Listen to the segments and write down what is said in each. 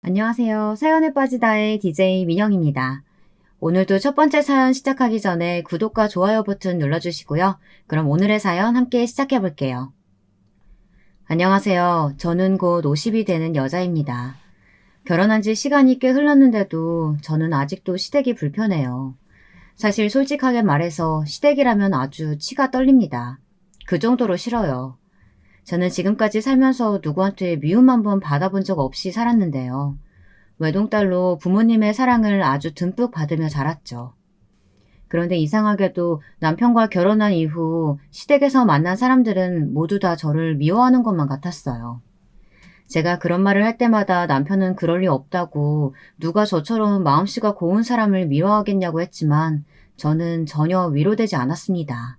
안녕하세요. 사연에 빠지다의 DJ 민영입니다. 오늘도 첫 번째 사연 시작하기 전에 구독과 좋아요 버튼 눌러주시고요. 그럼 오늘의 사연 함께 시작해 볼게요. 안녕하세요. 저는 곧 50이 되는 여자입니다. 결혼한 지 시간이 꽤 흘렀는데도 저는 아직도 시댁이 불편해요. 사실 솔직하게 말해서 시댁이라면 아주 치가 떨립니다. 그 정도로 싫어요. 저는 지금까지 살면서 누구한테 미움 한 번 받아본 적 없이 살았는데요. 외동딸로 부모님의 사랑을 아주 듬뿍 받으며 자랐죠. 그런데 이상하게도 남편과 결혼한 이후 시댁에서 만난 사람들은 모두 다 저를 미워하는 것만 같았어요. 제가 그런 말을 할 때마다 남편은 그럴 리 없다고 누가 저처럼 마음씨가 고운 사람을 미워하겠냐고 했지만 저는 전혀 위로되지 않았습니다.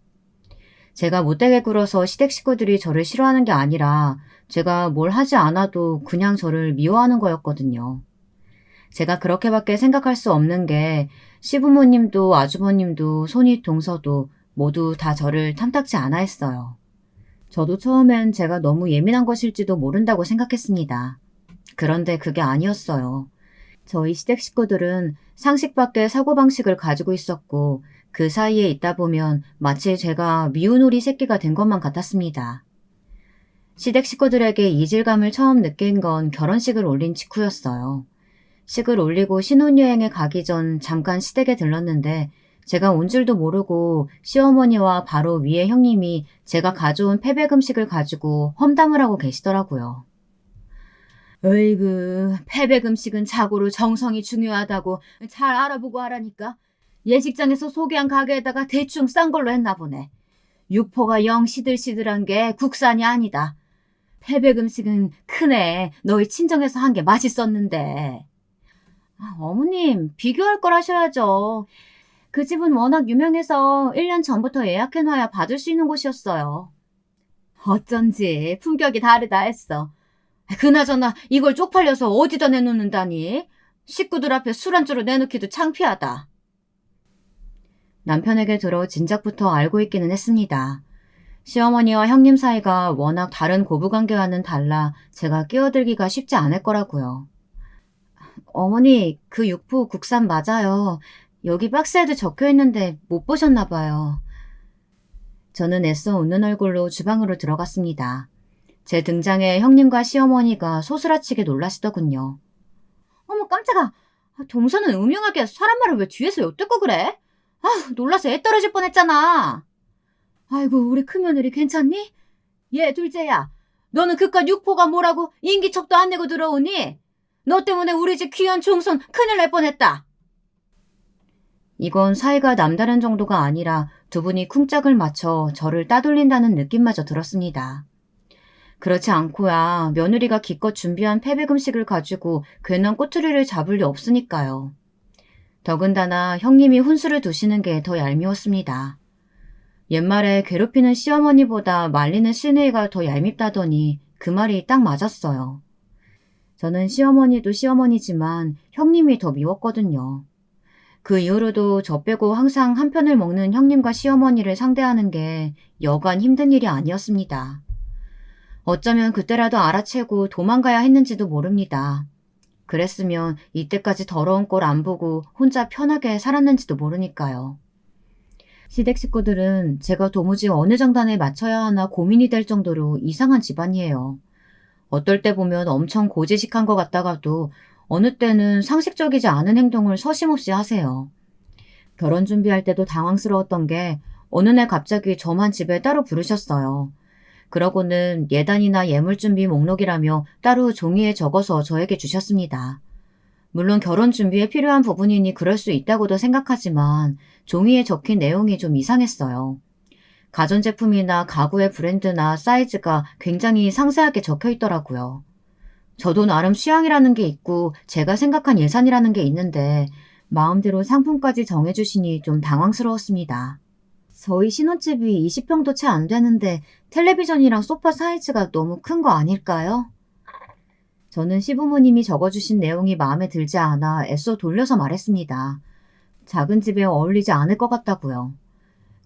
제가 못되게 굴어서 시댁 식구들이 저를 싫어하는 게 아니라 제가 뭘 하지 않아도 그냥 저를 미워하는 거였거든요. 제가 그렇게밖에 생각할 수 없는 게 시부모님도 아주버님도 손이 동서도 모두 다 저를 탐탁지 않아 했어요. 저도 처음엔 제가 너무 예민한 것일지도 모른다고 생각했습니다. 그런데 그게 아니었어요. 저희 시댁 식구들은 상식 밖의 사고방식을 가지고 있었고 그 사이에 있다 보면 마치 제가 미운 오리 새끼가 된 것만 같았습니다. 시댁 식구들에게 이질감을 처음 느낀 건 결혼식을 올린 직후였어요. 식을 올리고 신혼여행에 가기 전 잠깐 시댁에 들렀는데 제가 온 줄도 모르고 시어머니와 바로 위에 형님이 제가 가져온 패백 음식을 가지고 험담을 하고 계시더라고요. 어이구, 패백 음식은 자고로 정성이 중요하다고 잘 알아보고 하라니까. 예식장에서 소개한 가게에다가 대충 싼 걸로 했나 보네. 육포가 영 시들시들한 게 국산이 아니다. 패백 음식은 크네. 너희 친정에서 한 게 맛있었는데. 어머님, 비교할 걸 하셔야죠. 그 집은 워낙 유명해서 1년 전부터 예약해놔야 받을 수 있는 곳이었어요. 어쩐지 품격이 다르다 했어. 그나저나 이걸 쪽팔려서 어디다 내놓는다니? 식구들 앞에 술 안주로 내놓기도 창피하다. 남편에게 들어 진작부터 알고 있기는 했습니다. 시어머니와 형님 사이가 워낙 다른 고부관계와는 달라 제가 끼어들기가 쉽지 않을 거라고요. 어머니, 그 육포 국산 맞아요. 여기 박스에도 적혀 있는데 못 보셨나 봐요. 저는 애써 웃는 얼굴로 주방으로 들어갔습니다. 제 등장에 형님과 시어머니가 소스라치게 놀라시더군요. 어머 깜짝아. 동서는 음흉하게 사람 말을 왜 뒤에서 엿듣고 그래? 놀라서 애 떨어질 뻔했잖아. 아이고 우리 큰며느리 괜찮니? 얘 둘째야. 너는 그깟 육포가 뭐라고 인기척도 안 내고 들어오니? 너 때문에 우리 집 귀한 종손 큰일 날 뻔했다. 이건 사이가 남다른 정도가 아니라 두 분이 쿵짝을 맞춰 저를 따돌린다는 느낌마저 들었습니다. 그렇지 않고야 며느리가 기껏 준비한 패백 음식을 가지고 괜한 꼬투리를 잡을 리 없으니까요. 더군다나 형님이 혼수를 두시는 게 더 얄미웠습니다. 옛말에 괴롭히는 시어머니보다 말리는 시누이가 더 얄밉다더니 그 말이 딱 맞았어요. 저는 시어머니도 시어머니지만 형님이 더 미웠거든요. 그 이후로도 저 빼고 항상 한 편을 먹는 형님과 시어머니를 상대하는 게 여간 힘든 일이 아니었습니다. 어쩌면 그때라도 알아채고 도망가야 했는지도 모릅니다. 그랬으면 이때까지 더러운 꼴 안 보고 혼자 편하게 살았는지도 모르니까요. 시댁 식구들은 제가 도무지 어느 장단에 맞춰야 하나 고민이 될 정도로 이상한 집안이에요. 어떨 때 보면 엄청 고지식한 것 같다가도 어느 때는 상식적이지 않은 행동을 서심없이 하세요. 결혼 준비할 때도 당황스러웠던 게 어느 날 갑자기 저만 집에 따로 부르셨어요. 그러고는 예단이나 예물준비 목록이라며 따로 종이에 적어서 저에게 주셨습니다. 물론 결혼 준비에 필요한 부분이니 그럴 수 있다고도 생각하지만 종이에 적힌 내용이 좀 이상했어요. 가전제품이나 가구의 브랜드나 사이즈가 굉장히 상세하게 적혀 있더라고요. 저도 나름 취향이라는 게 있고 제가 생각한 예산이라는 게 있는데 마음대로 상품까지 정해주시니 좀 당황스러웠습니다. 저희 신혼집이 20평도 채 안 되는데 텔레비전이랑 소파 사이즈가 너무 큰 거 아닐까요? 저는 시부모님이 적어주신 내용이 마음에 들지 않아 애써 돌려서 말했습니다. 작은 집에 어울리지 않을 것 같다고요.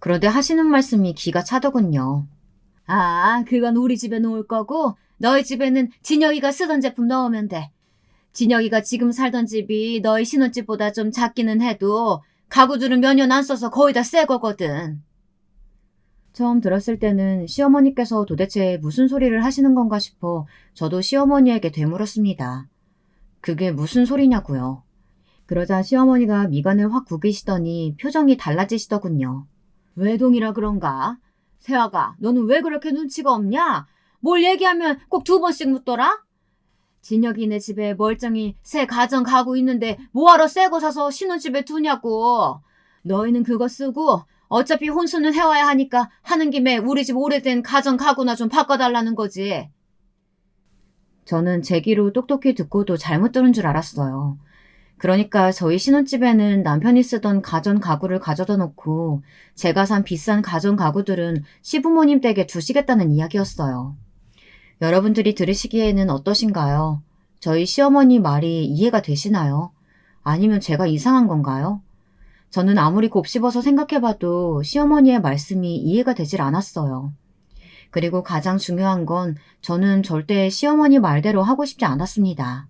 그런데 하시는 말씀이 기가 차더군요. 그건 우리 집에 놓을 거고 너희 집에는 진혁이가 쓰던 제품 넣으면 돼. 진혁이가 지금 살던 집이 너희 신혼집보다 좀 작기는 해도 가구들은 몇 년 안 써서 거의 다 새 거거든. 처음 들었을 때는 시어머니께서 도대체 무슨 소리를 하시는 건가 싶어 저도 시어머니에게 되물었습니다. 그게 무슨 소리냐고요. 그러자 시어머니가 미간을 확 구기시더니 표정이 달라지시더군요. 외동이라 그런가? 세아가, 너는 왜 그렇게 눈치가 없냐? 뭘 얘기하면 꼭 2번씩 묻더라? 진혁이네 집에 멀쩡히 새 가정 가구 있는데 뭐하러 새 거 사서 신혼집에 두냐고. 너희는 그거 쓰고 어차피 혼수는 해와야 하니까 하는 김에 우리 집 오래된 가정 가구나 좀 바꿔달라는 거지. 저는 제 귀로 똑똑히 듣고도 잘못 들은 줄 알았어요. 그러니까 저희 신혼집에는 남편이 쓰던 가전 가구를 가져다 놓고 제가 산 비싼 가전 가구들은 시부모님 댁에 두시겠다는 이야기였어요. 여러분들이 들으시기에는 어떠신가요? 저희 시어머니 말이 이해가 되시나요? 아니면 제가 이상한 건가요? 저는 아무리 곱씹어서 생각해봐도 시어머니의 말씀이 이해가 되질 않았어요. 그리고 가장 중요한 건 저는 절대 시어머니 말대로 하고 싶지 않았습니다.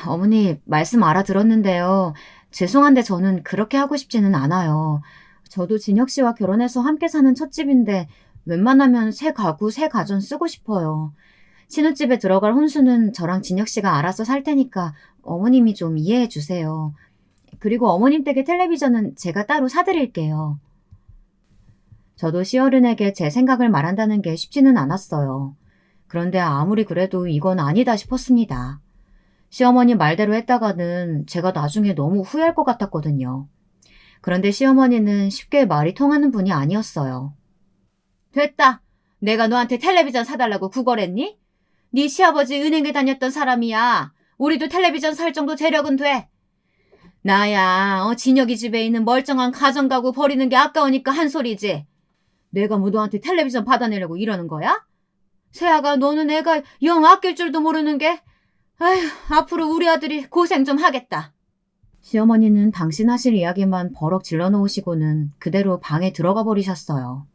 어머니, 말씀 알아들었는데요. 죄송한데 저는 그렇게 하고 싶지는 않아요. 저도 진혁 씨와 결혼해서 함께 사는 첫 집인데 웬만하면 새 가구, 새 가전 쓰고 싶어요. 신혼집에 들어갈 혼수는 저랑 진혁 씨가 알아서 살 테니까 어머님이 좀 이해해 주세요. 그리고 어머님 댁의 텔레비전은 제가 따로 사드릴게요. 저도 시어른에게 제 생각을 말한다는 게 쉽지는 않았어요. 그런데 아무리 그래도 이건 아니다 싶었습니다. 시어머니 말대로 했다가는 제가 나중에 너무 후회할 것 같았거든요. 그런데 시어머니는 쉽게 말이 통하는 분이 아니었어요. 됐다. 내가 너한테 텔레비전 사달라고 구걸했니? 네 시아버지 은행에 다녔던 사람이야. 우리도 텔레비전 살 정도 재력은 돼. 나야 진혁이 집에 있는 멀쩡한 가정가구 버리는 게 아까우니까 한 소리지. 내가 뭐 너한테 텔레비전 받아내려고 이러는 거야? 세아가 너는 애가 영 아낄 줄도 모르는 게. 아휴, 앞으로 우리 아들이 고생 좀 하겠다. 시어머니는 당신 하실 이야기만 버럭 질러놓으시고는 그대로 방에 들어가 버리셨어요.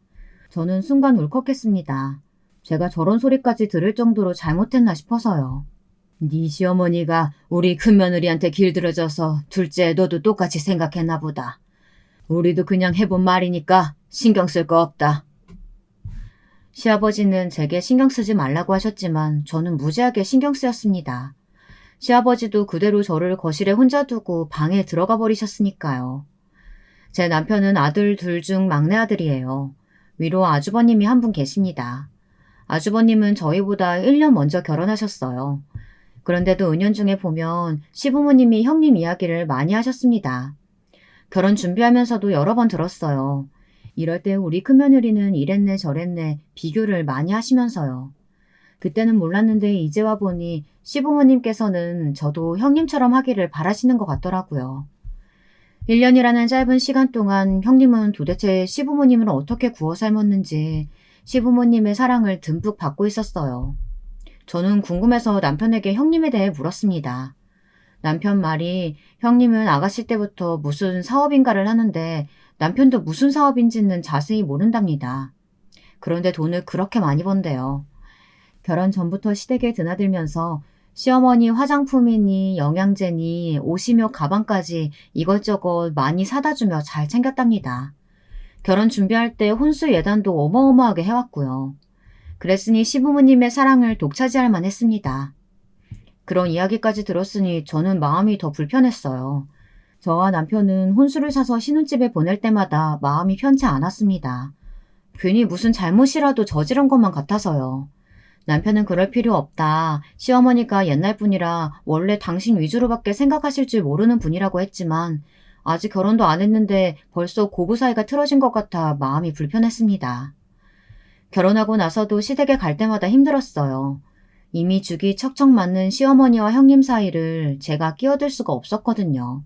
저는 순간 울컥했습니다. 제가 저런 소리까지 들을 정도로 잘못했나 싶어서요. 네 시어머니가 우리 큰며느리한테 길들여져서 둘째 너도 똑같이 생각했나 보다. 우리도 그냥 해본 말이니까 신경 쓸 거 없다. 시아버지는 제게 신경 쓰지 말라고 하셨지만 저는 무지하게 신경 쓰였습니다. 시아버지도 그대로 저를 거실에 혼자 두고 방에 들어가 버리셨으니까요. 제 남편은 아들 둘 중 막내 아들이에요. 위로 아주버님이 한 분 계십니다. 아주버님은 저희보다 1년 먼저 결혼하셨어요. 그런데도 은연중에 보면 시부모님이 형님 이야기를 많이 하셨습니다. 결혼 준비하면서도 여러 번 들었어요. 이럴 때 우리 큰며느리는 이랬네 저랬네 비교를 많이 하시면서요. 그때는 몰랐는데 이제 와보니 시부모님께서는 저도 형님처럼 하기를 바라시는 것 같더라고요. 1년이라는 짧은 시간 동안 형님은 도대체 시부모님을 어떻게 구워 삶았는지 시부모님의 사랑을 듬뿍 받고 있었어요. 저는 궁금해서 남편에게 형님에 대해 물었습니다. 남편 말이 형님은 아가씨 때부터 무슨 사업인가를 하는데 남편도 무슨 사업인지는 자세히 모른답니다. 그런데 돈을 그렇게 많이 번대요. 결혼 전부터 시댁에 드나들면서 시어머니 화장품이니 영양제니 옷이며 가방까지 이것저것 많이 사다 주며 잘 챙겼답니다. 결혼 준비할 때 혼수 예단도 어마어마하게 해왔고요. 그랬으니 시부모님의 사랑을 독차지할 만했습니다. 그런 이야기까지 들었으니 저는 마음이 더 불편했어요. 저와 남편은 혼수를 사서 신혼집에 보낼 때마다 마음이 편치 않았습니다. 괜히 무슨 잘못이라도 저지른 것만 같아서요. 남편은 그럴 필요 없다. 시어머니가 옛날 분이라 원래 당신 위주로밖에 생각하실 줄 모르는 분이라고 했지만 아직 결혼도 안 했는데 벌써 고부 사이가 틀어진 것 같아 마음이 불편했습니다. 결혼하고 나서도 시댁에 갈 때마다 힘들었어요. 이미 죽이 척척 맞는 시어머니와 형님 사이를 제가 끼어들 수가 없었거든요.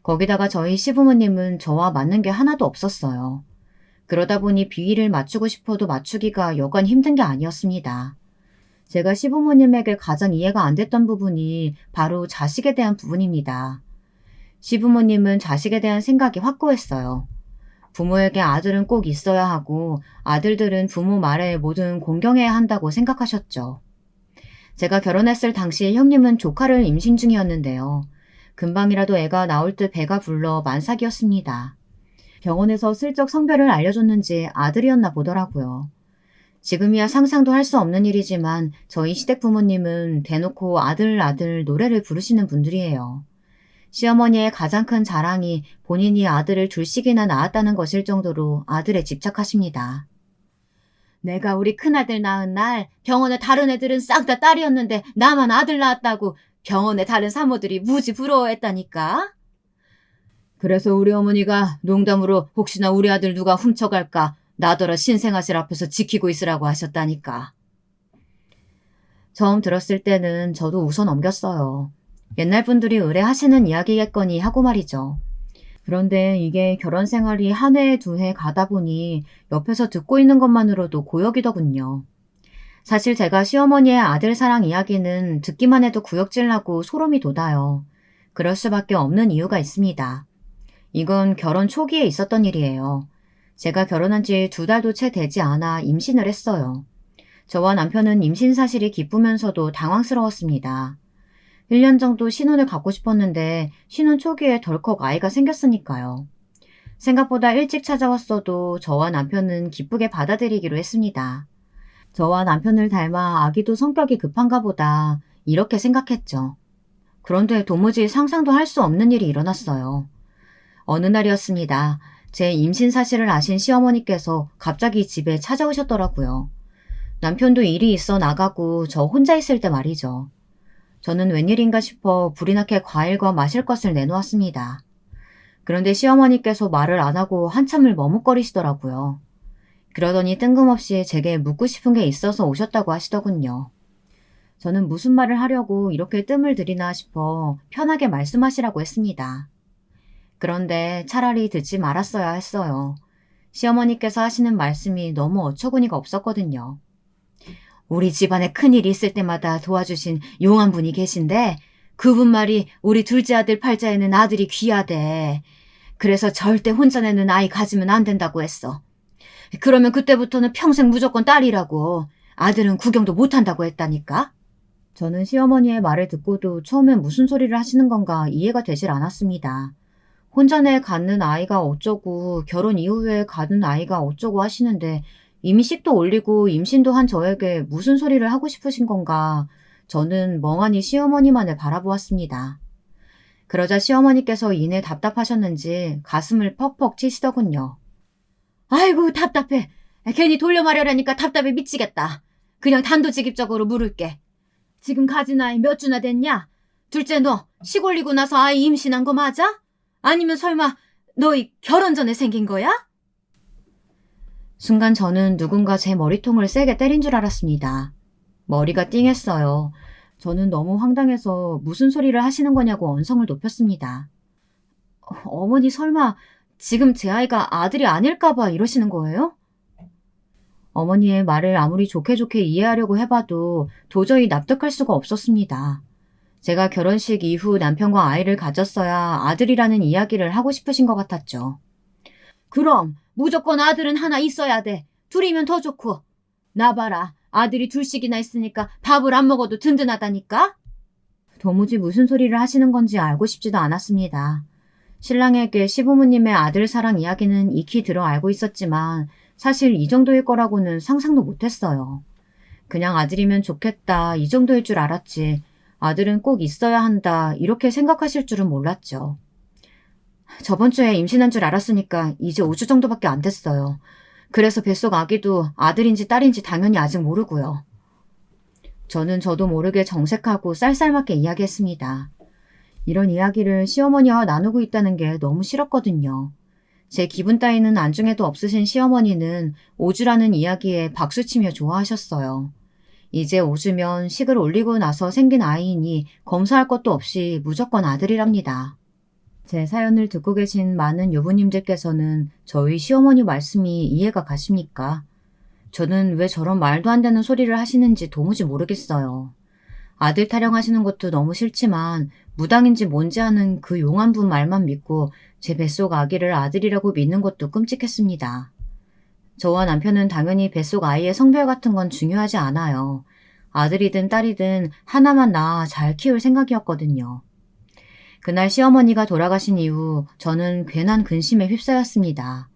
거기다가 저희 시부모님은 저와 맞는 게 하나도 없었어요. 그러다 보니 비위를 맞추고 싶어도 맞추기가 여간 힘든 게 아니었습니다. 제가 시부모님에게 가장 이해가 안 됐던 부분이 바로 자식에 대한 부분입니다. 시부모님은 자식에 대한 생각이 확고했어요. 부모에게 아들은 꼭 있어야 하고 아들들은 부모 말에 뭐든 공경해야 한다고 생각하셨죠. 제가 결혼했을 당시 형님은 조카를 임신 중이었는데요. 금방이라도 애가 나올 듯 배가 불러 만삭이었습니다. 병원에서 슬쩍 성별을 알려줬는지 아들이었나 보더라고요. 지금이야 상상도 할 수 없는 일이지만 저희 시댁 부모님은 대놓고 아들 아들 노래를 부르시는 분들이에요. 시어머니의 가장 큰 자랑이 본인이 아들을 둘씩이나 낳았다는 것일 정도로 아들에 집착하십니다. 내가 우리 큰아들 낳은 날 병원에 다른 애들은 싹 다 딸이었는데 나만 아들 낳았다고 병원에 다른 사모들이 무지 부러워했다니까. 그래서 우리 어머니가 농담으로 혹시나 우리 아들 누가 훔쳐갈까 나더러 신생아실 앞에서 지키고 있으라고 하셨다니까. 처음 들었을 때는 저도 웃어 넘겼어요. 옛날 분들이 의뢰하시는 이야기겠거니 하고 말이죠. 그런데 이게 결혼 생활이 한 해, 두 해 가다 보니 옆에서 듣고 있는 것만으로도 고역이더군요. 사실 제가 시어머니의 아들 사랑 이야기는 듣기만 해도 구역질 나고 소름이 돋아요. 그럴 수밖에 없는 이유가 있습니다. 이건 결혼 초기에 있었던 일이에요. 제가 결혼한 지 2달도 채 되지 않아 임신을 했어요. 저와 남편은 임신 사실이 기쁘면서도 당황스러웠습니다. 1년 정도 신혼을 갖고 싶었는데 신혼 초기에 덜컥 아이가 생겼으니까요. 생각보다 일찍 찾아왔어도 저와 남편은 기쁘게 받아들이기로 했습니다. 저와 남편을 닮아 아기도 성격이 급한가 보다 이렇게 생각했죠. 그런데 도무지 상상도 할 수 없는 일이 일어났어요. 어느 날이었습니다. 제 임신 사실을 아신 시어머니께서 갑자기 집에 찾아오셨더라고요. 남편도 일이 있어 나가고 저 혼자 있을 때 말이죠. 저는 웬일인가 싶어 불이 나게 과일과 마실 것을 내놓았습니다. 그런데 시어머니께서 말을 안 하고 한참을 머뭇거리시더라고요. 그러더니 뜬금없이 제게 묻고 싶은 게 있어서 오셨다고 하시더군요. 저는 무슨 말을 하려고 이렇게 뜸을 들이나 싶어 편하게 말씀하시라고 했습니다. 그런데 차라리 듣지 말았어야 했어요. 시어머니께서 하시는 말씀이 너무 어처구니가 없었거든요. 우리 집안에 큰일이 있을 때마다 도와주신 용한 분이 계신데 그분 말이 우리 둘째 아들 팔자에는 아들이 귀하대. 그래서 절대 혼자 내는 아이 가지면 안 된다고 했어. 그러면 그때부터는 평생 무조건 딸이라고. 아들은 구경도 못한다고 했다니까. 저는 시어머니의 말을 듣고도 처음엔 무슨 소리를 하시는 건가 이해가 되질 않았습니다. 혼자 내 갖는 아이가 어쩌고 결혼 이후에 갖는 아이가 어쩌고 하시는데 이미 식도 올리고 임신도 한 저에게 무슨 소리를 하고 싶으신 건가 저는 멍하니 시어머니만을 바라보았습니다. 그러자 시어머니께서 이내 답답하셨는지 가슴을 퍽퍽 치시더군요. 아이고 답답해. 괜히 돌려 말하려니까 답답해 미치겠다. 그냥 단도직입적으로 물을게. 지금 가진 아이 몇 주나 됐냐? 둘째 너 식 올리고 나서 아이 임신한 거 맞아? 아니면 설마 너희 결혼 전에 생긴 거야? 순간 저는 누군가 제 머리통을 세게 때린 줄 알았습니다. 머리가 띵했어요. 저는 너무 황당해서 무슨 소리를 하시는 거냐고 언성을 높였습니다. 어머니 설마 지금 제 아이가 아들이 아닐까 봐 이러시는 거예요? 어머니의 말을 아무리 좋게 좋게 이해하려고 해봐도 도저히 납득할 수가 없었습니다. 제가 결혼식 이후 남편과 아이를 가졌어야 아들이라는 이야기를 하고 싶으신 것 같았죠. 그럼 무조건 아들은 하나 있어야 돼. 둘이면 더 좋고. 나 봐라. 아들이 둘씩이나 있으니까 밥을 안 먹어도 든든하다니까? 도무지 무슨 소리를 하시는 건지 알고 싶지도 않았습니다. 신랑에게 시부모님의 아들 사랑 이야기는 익히 들어 알고 있었지만 사실 이 정도일 거라고는 상상도 못했어요. 그냥 아들이면 좋겠다 이 정도일 줄 알았지 아들은 꼭 있어야 한다 이렇게 생각하실 줄은 몰랐죠. 저번 주에 임신한 줄 알았으니까 이제 5주 정도밖에 안 됐어요. 그래서 뱃속 아기도 아들인지 딸인지 당연히 아직 모르고요. 저는 저도 모르게 정색하고 쌀쌀맞게 이야기했습니다. 이런 이야기를 시어머니와 나누고 있다는 게 너무 싫었거든요. 제 기분 따위는 안중에도 없으신 시어머니는 5주라는 이야기에 박수치며 좋아하셨어요. 이제 5주면 식을 올리고 나서 생긴 아이이니 검사할 것도 없이 무조건 아들이랍니다. 제 사연을 듣고 계신 많은 유부님들께서는 저희 시어머니 말씀이 이해가 가십니까? 저는 왜 저런 말도 안 되는 소리를 하시는지 도무지 모르겠어요. 아들 타령하시는 것도 너무 싫지만 무당인지 뭔지 아는 그 용한 분 말만 믿고 제 뱃속 아기를 아들이라고 믿는 것도 끔찍했습니다. 저와 남편은 당연히 뱃속 아이의 성별 같은 건 중요하지 않아요. 아들이든 딸이든 하나만 낳아 잘 키울 생각이었거든요. 그날 시어머니가 돌아가신 이후 저는 괜한 근심에 휩싸였습니다.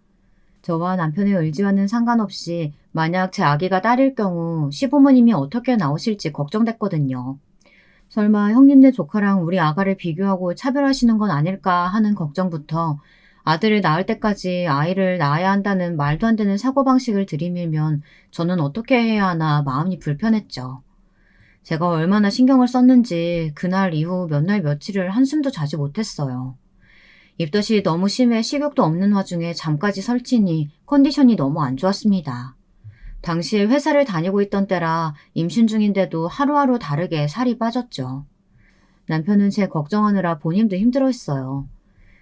저와 남편의 의지와는 상관없이 만약 제 아기가 딸일 경우 시부모님이 어떻게 나오실지 걱정됐거든요. 설마 형님네 조카랑 우리 아가를 비교하고 차별하시는 건 아닐까 하는 걱정부터 아들을 낳을 때까지 아이를 낳아야 한다는 말도 안 되는 사고방식을 들이밀면 저는 어떻게 해야 하나 마음이 불편했죠. 제가 얼마나 신경을 썼는지 그날 이후 몇 날 며칠을 한숨도 자지 못했어요. 입덧이 너무 심해 식욕도 없는 와중에 잠까지 설치니 컨디션이 너무 안 좋았습니다. 당시에 회사를 다니고 있던 때라 임신 중인데도 하루하루 다르게 살이 빠졌죠. 남편은 제 걱정하느라 본인도 힘들어했어요.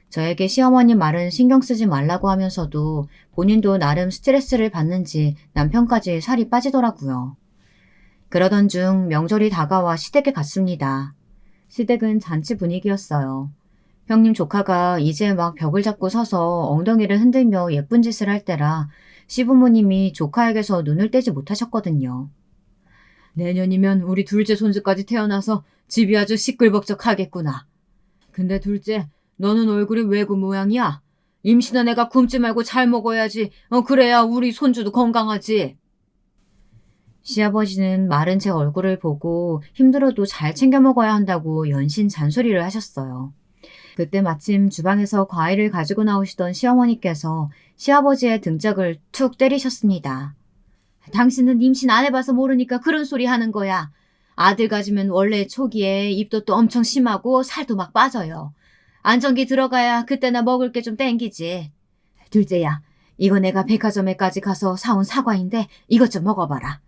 저에게 시어머니 말은 신경 쓰지 말라고 하면서도 본인도 나름 스트레스를 받는지 남편까지 살이 빠지더라고요. 그러던 중 명절이 다가와 시댁에 갔습니다. 시댁은 잔치 분위기였어요. 형님 조카가 이제 막 벽을 잡고 서서 엉덩이를 흔들며 예쁜 짓을 할 때라 시부모님이 조카에게서 눈을 떼지 못하셨거든요. 내년이면 우리 둘째 손주까지 태어나서 집이 아주 시끌벅적하겠구나. 근데 둘째, 너는 얼굴이 왜 그 모양이야? 임신한 애가 굶지 말고 잘 먹어야지. 그래야 우리 손주도 건강하지. 시아버지는 마른 제 얼굴을 보고 힘들어도 잘 챙겨 먹어야 한다고 연신 잔소리를 하셨어요. 그때 마침 주방에서 과일을 가지고 나오시던 시어머니께서 시아버지의 등짝을 툭 때리셨습니다. 당신은 임신 안 해봐서 모르니까 그런 소리 하는 거야. 아들 가지면 원래 초기에 입덧도 엄청 심하고 살도 막 빠져요. 안정기 들어가야 그때나 먹을 게 좀 땡기지. 둘째야, 이거 내가 백화점에까지 가서 사온 사과인데 이것 좀 먹어봐라.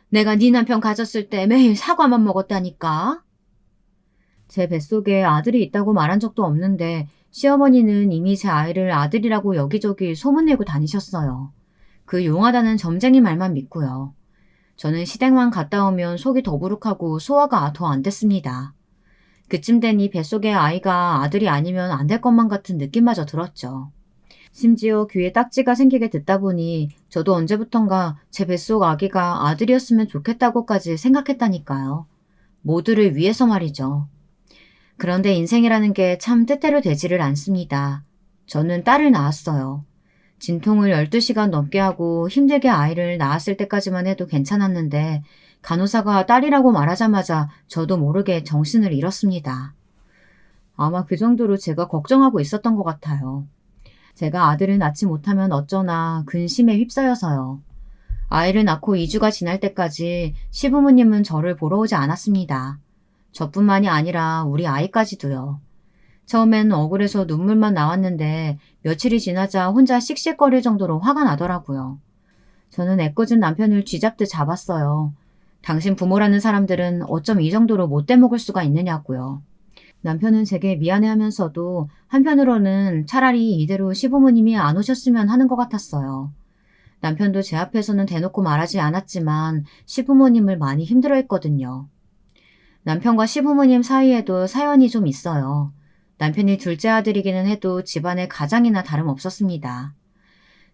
내가 네 남편 가졌을 때 매일 사과만 먹었다니까. 제 뱃속에 아들이 있다고 말한 적도 없는데 시어머니는 이미 제 아이를 아들이라고 여기저기 소문내고 다니셨어요. 그 용하다는 점쟁이 말만 믿고요. 저는 시댁만 갔다 오면 속이 더부룩하고 소화가 더 안 됐습니다. 그쯤 되니 뱃속의 아이가 아들이 아니면 안 될 것만 같은 느낌마저 들었죠. 심지어 귀에 딱지가 생기게 듣다 보니 저도 언제부턴가 제 뱃속 아기가 아들이었으면 좋겠다고까지 생각했다니까요. 모두를 위해서 말이죠. 그런데 인생이라는 게 참 뜻대로 되지를 않습니다. 저는 딸을 낳았어요. 진통을 12시간 넘게 하고 힘들게 아이를 낳았을 때까지만 해도 괜찮았는데 간호사가 딸이라고 말하자마자 저도 모르게 정신을 잃었습니다. 아마 그 정도로 제가 걱정하고 있었던 것 같아요. 제가 아들을 낳지 못하면 어쩌나 근심에 휩싸여서요. 아이를 낳고 2주가 지날 때까지 시부모님은 저를 보러 오지 않았습니다. 저뿐만이 아니라 우리 아이까지도요. 처음엔 억울해서 눈물만 나왔는데 며칠이 지나자 혼자 씩씩거릴 정도로 화가 나더라고요. 저는 애꿎은 남편을 쥐잡듯 잡았어요. 당신 부모라는 사람들은 어쩜 이 정도로 못돼 먹을 수가 있느냐고요. 남편은 제게 미안해하면서도 한편으로는 차라리 이대로 시부모님이 안 오셨으면 하는 것 같았어요. 남편도 제 앞에서는 대놓고 말하지 않았지만 시부모님을 많이 힘들어했거든요. 남편과 시부모님 사이에도 사연이 좀 있어요. 남편이 둘째 아들이기는 해도 집안의 가장이나 다름없었습니다.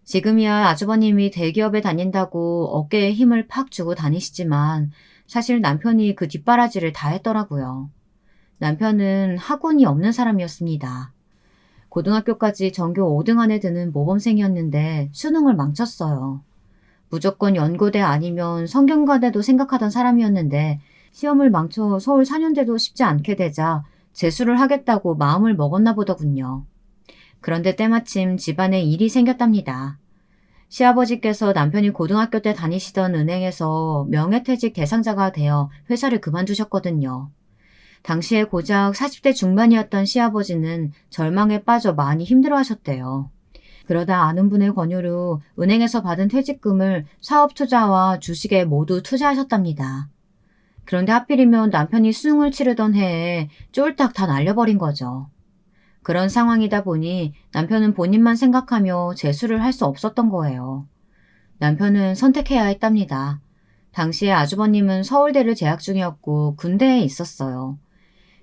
지금이야 아주버님이 대기업에 다닌다고 어깨에 힘을 팍 주고 다니시지만 사실 남편이 그 뒷바라지를 다 했더라고요. 남편은 학운이 없는 사람이었습니다. 고등학교까지 전교 5등 안에 드는 모범생이었는데 수능을 망쳤어요. 무조건 연고대 아니면 성균관대도 생각하던 사람이었는데 시험을 망쳐 서울 4년제도 쉽지 않게 되자 재수를 하겠다고 마음을 먹었나 보더군요. 그런데 때마침 집안에 일이 생겼답니다. 시아버지께서 남편이 고등학교 때 다니시던 은행에서 명예퇴직 대상자가 되어 회사를 그만두셨거든요. 당시에 고작 40대 중반이었던 시아버지는 절망에 빠져 많이 힘들어하셨대요. 그러다 아는 분의 권유로 은행에서 받은 퇴직금을 사업 투자와 주식에 모두 투자하셨답니다. 그런데 하필이면 남편이 수능을 치르던 해에 쫄딱 다 날려버린 거죠. 그런 상황이다 보니 남편은 본인만 생각하며 재수를 할 수 없었던 거예요. 남편은 선택해야 했답니다. 당시에 아주버님은 서울대를 재학 중이었고 군대에 있었어요.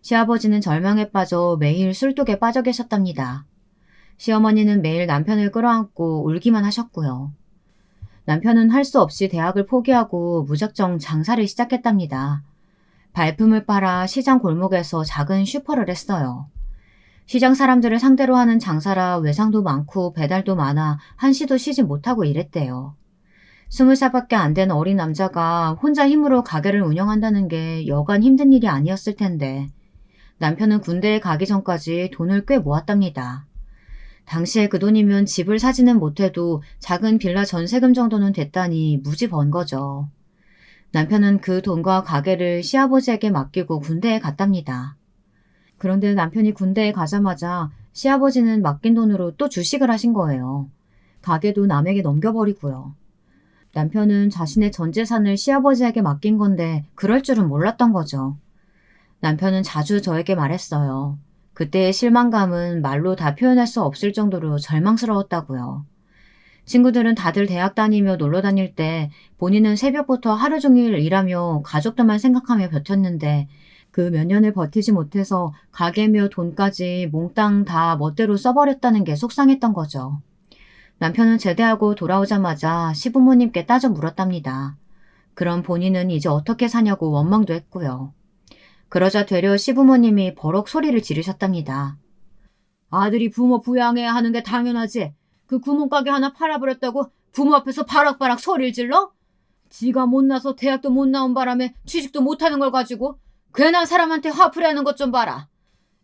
시아버지는 절망에 빠져 매일 술독에 빠져 계셨답니다. 시어머니는 매일 남편을 끌어안고 울기만 하셨고요. 남편은 할 수 없이 대학을 포기하고 무작정 장사를 시작했답니다. 발품을 팔아 시장 골목에서 작은 슈퍼를 했어요. 시장 사람들을 상대로 하는 장사라 외상도 많고 배달도 많아 한시도 쉬지 못하고 일했대요. 20살밖에 안 된 어린 남자가 혼자 힘으로 가게를 운영한다는 게 여간 힘든 일이 아니었을 텐데 남편은 군대에 가기 전까지 돈을 꽤 모았답니다. 당시에 그 돈이면 집을 사지는 못해도 작은 빌라 전세금 정도는 됐다니 무지 번 거죠. 남편은 그 돈과 가게를 시아버지에게 맡기고 군대에 갔답니다. 그런데 남편이 군대에 가자마자 시아버지는 맡긴 돈으로 또 주식을 하신 거예요. 가게도 남에게 넘겨버리고요. 남편은 자신의 전 재산을 시아버지에게 맡긴 건데 그럴 줄은 몰랐던 거죠. 남편은 자주 저에게 말했어요. 그때의 실망감은 말로 다 표현할 수 없을 정도로 절망스러웠다고요. 친구들은 다들 대학 다니며 놀러 다닐 때 본인은 새벽부터 하루 종일 일하며 가족들만 생각하며 버텼는데 그 몇 년을 버티지 못해서 가게며 돈까지 몽땅 다 멋대로 써버렸다는 게 속상했던 거죠. 남편은 제대하고 돌아오자마자 시부모님께 따져 물었답니다. 그럼 본인은 이제 어떻게 사냐고 원망도 했고요. 그러자 되려 시부모님이 버럭 소리를 지르셨답니다. 아들이 부모 부양해야 하는 게 당연하지. 그 구멍가게 하나 팔아버렸다고 부모 앞에서 바락바락 소리를 질러? 지가 못나서 대학도 못 나온 바람에 취직도 못하는 걸 가지고 괜한 사람한테 화풀이 하는 것 좀 봐라.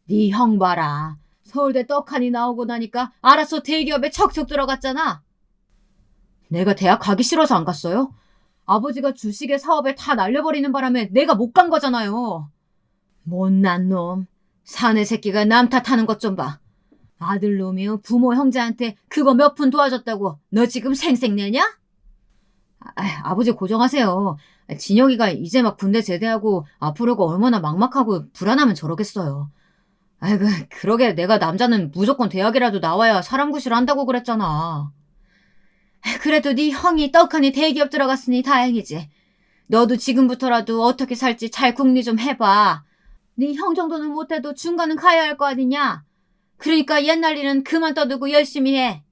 네 형 봐라. 서울대 떡하니 나오고 나니까 알아서 대기업에 척척 들어갔잖아. 내가 대학 가기 싫어서 안 갔어요? 아버지가 주식의 사업을 다 날려버리는 바람에 내가 못 간 거잖아요. 못난 놈. 사내 새끼가 남 탓하는 것 좀 봐. 아들놈이 부모 형제한테 그거 몇 푼 도와줬다고 너 지금 생색내냐? 아버지 고정하세요. 진혁이가 이제 막 군대 제대하고 앞으로가 얼마나 막막하고 불안하면 저러겠어요. 아이고, 그러게 내가 남자는 무조건 대학이라도 나와야 사람 구실을 한다고 그랬잖아. 그래도 네 형이 떡하니 대기업 들어갔으니 다행이지. 너도 지금부터라도 어떻게 살지 잘 궁리 좀 해봐. 네 형 정도는 못해도 중간은 가야 할 거 아니냐. 그러니까 옛날 일은 그만 떠들고 열심히 해.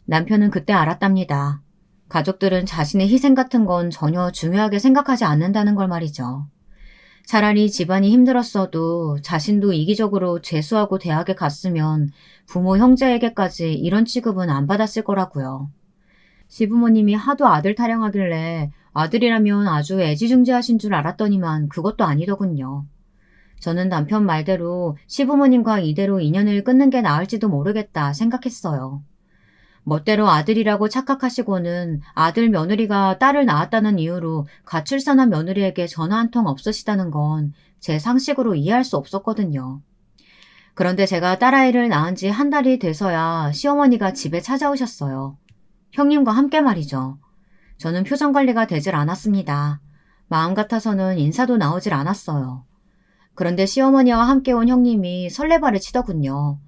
남편은 그때 알았답니다. 가족들은 자신의 희생 같은 건 전혀 중요하게 생각하지 않는다는 걸 말이죠. 차라리 집안이 힘들었어도 자신도 이기적으로 재수하고 대학에 갔으면 부모 형제에게까지 이런 취급은 안 받았을 거라고요. 시부모님이 하도 아들 타령하길래 아들이라면 아주 애지중지하신 줄 알았더니만 그것도 아니더군요. 저는 남편 말대로 시부모님과 이대로 인연을 끊는 게 나을지도 모르겠다 생각했어요. 멋대로 아들이라고 착각하시고는 아들 며느리가 딸을 낳았다는 이유로 가출산한 며느리에게 전화 한 통 없으시다는 건 제 상식으로 이해할 수 없었거든요. 그런데 제가 딸아이를 낳은 지 한 달이 돼서야 시어머니가 집에 찾아오셨어요. 형님과 함께 말이죠. 저는 표정 관리가 되질 않았습니다. 마음 같아서는 인사도 나오질 않았어요. 그런데 시어머니와 함께 온 형님이 설레발을 치더군요.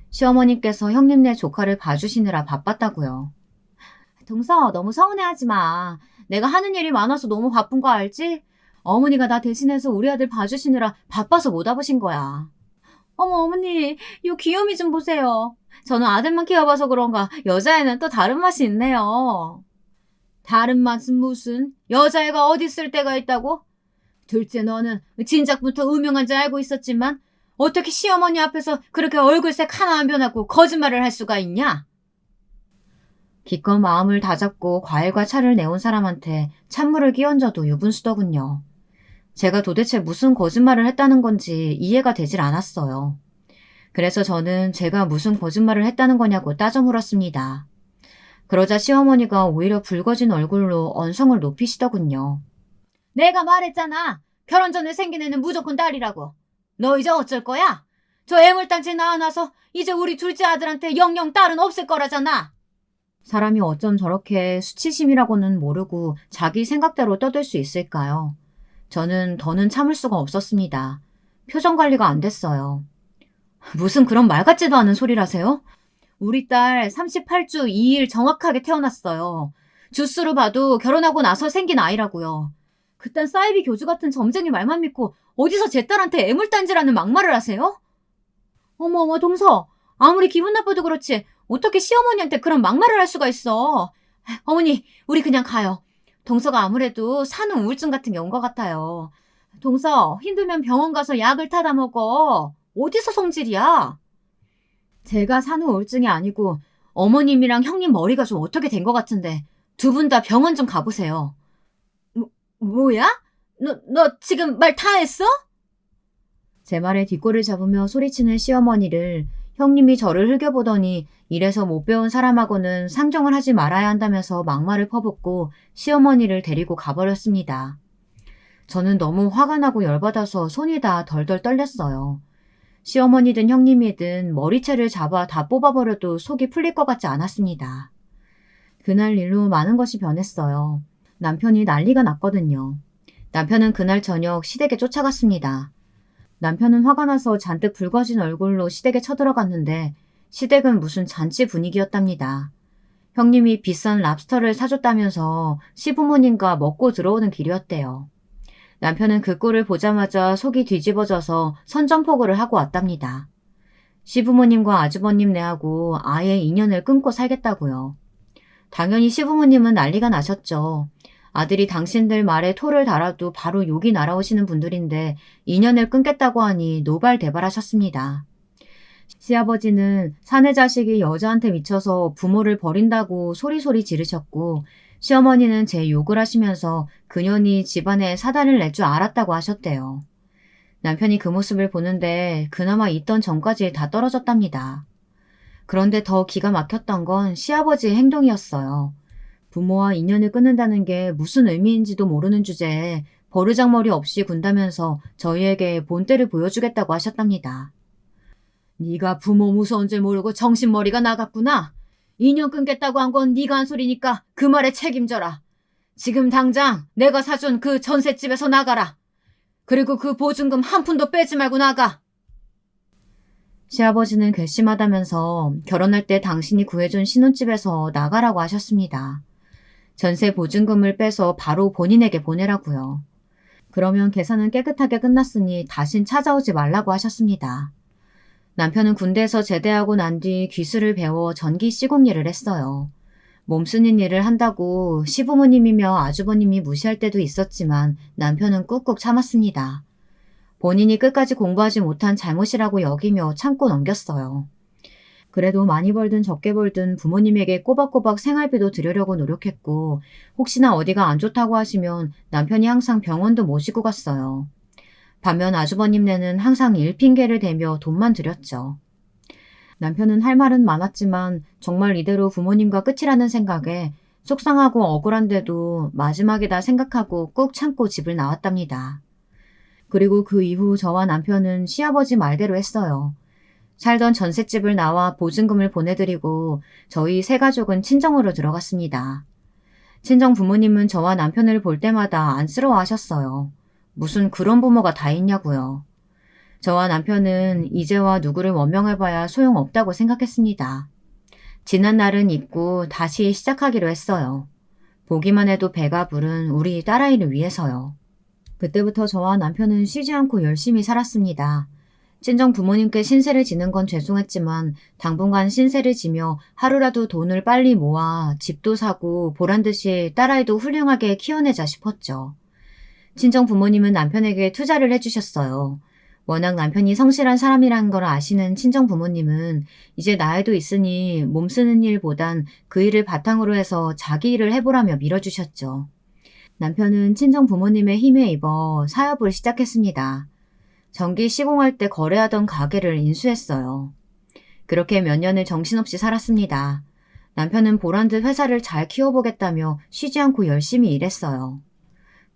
시어머님께서 형님네 조카를 봐주시느라 바빴다고요. 동서, 너무 서운해하지 마. 내가 하는 일이 많아서 너무 바쁜 거 알지? 어머니가 나 대신해서 우리 아들 봐주시느라 바빠서 못 와보신 거야. 어머, 어머니, 이 귀요미 좀 보세요. 저는 아들만 키워봐서 그런가 여자애는 또 다른 맛이 있네요. 다른 맛은 무슨? 여자애가 어디 쓸 데가 있다고? 둘째 너는 진작부터 음흉한 줄 알고 있었지만 어떻게 시어머니 앞에서 그렇게 얼굴색 하나 안 변하고 거짓말을 할 수가 있냐? 기껏 마음을 다잡고 과일과 차를 내온 사람한테 찬물을 끼얹어도 유분수더군요. 제가 도대체 무슨 거짓말을 했다는 건지 이해가 되질 않았어요. 그래서 저는 제가 무슨 거짓말을 했다는 거냐고 따져 물었습니다. 그러자 시어머니가 오히려 붉어진 얼굴로 언성을 높이시더군요. 내가 말했잖아. 결혼 전에 생긴 애는 무조건 딸이라고. 너 이제 어쩔 거야? 저 애물단지 낳아놔서 이제 우리 둘째 아들한테 영영 딸은 없을 거라잖아. 사람이 어쩜 저렇게 수치심이라고는 모르고 자기 생각대로 떠들 수 있을까요? 저는 더는 참을 수가 없었습니다. 표정 관리가 안 됐어요. 무슨 그런 말 같지도 않은 소리라세요? 우리 딸 38주 2일 정확하게 태어났어요. 주수로 봐도 결혼하고 나서 생긴 아이라고요. 그딴 사이비 교주 같은 점쟁이 말만 믿고 어디서 제 딸한테 애물단지라는 막말을 하세요? 어머 동서, 아무리 기분 나빠도 그렇지 어떻게 시어머니한테 그런 막말을 할 수가 있어. 어머니, 우리 그냥 가요. 동서가 아무래도 산후 우울증 같은 게 온 것 같아요. 동서, 힘들면 병원 가서 약을 타다 먹어. 어디서 성질이야? 제가 산후 우울증이 아니고 어머님이랑 형님 머리가 좀 어떻게 된 것 같은데 두 분 다 병원 좀 가보세요. 뭐야? 너 지금 말 다 했어? 제 말에 뒷골을 잡으며 소리치는 시어머니를 형님이 저를 흘겨보더니 이래서 못 배운 사람하고는 상종을 하지 말아야 한다면서 막말을 퍼붓고 시어머니를 데리고 가버렸습니다. 저는 너무 화가 나고 열받아서 손이 다 덜덜 떨렸어요. 시어머니든 형님이든 머리채를 잡아 다 뽑아버려도 속이 풀릴 것 같지 않았습니다. 그날 일로 많은 것이 변했어요. 남편이 난리가 났거든요. 남편은 그날 저녁 시댁에 쫓아갔습니다. 남편은 화가 나서 잔뜩 붉어진 얼굴로 시댁에 쳐들어갔는데 시댁은 무슨 잔치 분위기였답니다. 형님이 비싼 랍스터를 사줬다면서 시부모님과 먹고 들어오는 길이었대요. 남편은 그 꼴을 보자마자 속이 뒤집어져서 선전포고를 하고 왔답니다. 시부모님과 아주버님네하고 아예 인연을 끊고 살겠다고요. 당연히 시부모님은 난리가 나셨죠. 아들이 당신들 말에 토를 달아도 바로 욕이 날아오시는 분들인데 인연을 끊겠다고 하니 노발대발하셨습니다. 시아버지는 사내 자식이 여자한테 미쳐서 부모를 버린다고 소리소리 지르셨고 시어머니는 제 욕을 하시면서 그년이 집안에 사단을 낼 줄 알았다고 하셨대요. 남편이 그 모습을 보는데 그나마 있던 정까지 다 떨어졌답니다. 그런데 더 기가 막혔던 건 시아버지의 행동이었어요. 부모와 인연을 끊는다는 게 무슨 의미인지도 모르는 주제에 버르장머리 없이 군다면서 저희에게 본때를 보여주겠다고 하셨답니다. 네가 부모 무서운 줄 모르고 정신머리가 나갔구나. 인연 끊겠다고 한 건 네가 한 소리니까 그 말에 책임져라. 지금 당장 내가 사준 그 전셋집에서 나가라. 그리고 그 보증금 한 푼도 빼지 말고 나가. 시아버지는 괘씸하다면서 결혼할 때 당신이 구해준 신혼집에서 나가라고 하셨습니다. 전세 보증금을 빼서 바로 본인에게 보내라고요. 그러면 계산은 깨끗하게 끝났으니 다신 찾아오지 말라고 하셨습니다. 남편은 군대에서 제대하고 난 뒤 기술을 배워 전기 시공 일을 했어요. 몸쓰는 일을 한다고 시부모님이며 아주버님이 무시할 때도 있었지만 남편은 꾹꾹 참았습니다. 본인이 끝까지 공부하지 못한 잘못이라고 여기며 참고 넘겼어요. 그래도 많이 벌든 적게 벌든 부모님에게 꼬박꼬박 생활비도 드리려고 노력했고 혹시나 어디가 안 좋다고 하시면 남편이 항상 병원도 모시고 갔어요. 반면 아주버님네는 항상 일핑계를 대며 돈만 드렸죠. 남편은 할 말은 많았지만 정말 이대로 부모님과 끝이라는 생각에 속상하고 억울한데도 마지막이다 생각하고 꾹 참고 집을 나왔답니다. 그리고 그 이후 저와 남편은 시아버지 말대로 했어요. 살던 전셋집을 나와 보증금을 보내드리고 저희 세 가족은 친정으로 들어갔습니다. 친정 부모님은 저와 남편을 볼 때마다 안쓰러워하셨어요. 무슨 그런 부모가 다 있냐고요. 저와 남편은 이제와 누구를 원명해봐야 소용없다고 생각했습니다. 지난 날은 잊고 다시 시작하기로 했어요. 보기만 해도 배가 부른 우리 딸아이를 위해서요. 그때부터 저와 남편은 쉬지 않고 열심히 살았습니다. 친정 부모님께 신세를 지는 건 죄송했지만 당분간 신세를 지며 하루라도 돈을 빨리 모아 집도 사고 보란듯이 딸아이도 훌륭하게 키워내자 싶었죠. 친정 부모님은 남편에게 투자를 해주셨어요. 워낙 남편이 성실한 사람이라는 걸 아시는 친정 부모님은 이제 나이도 있으니 몸쓰는 일보단 그 일을 바탕으로 해서 자기 일을 해보라며 밀어주셨죠. 남편은 친정 부모님의 힘에 입어 사업을 시작했습니다. 전기 시공할 때 거래하던 가게를 인수했어요. 그렇게 몇 년을 정신없이 살았습니다. 남편은 보란듯 회사를 잘 키워보겠다며 쉬지 않고 열심히 일했어요.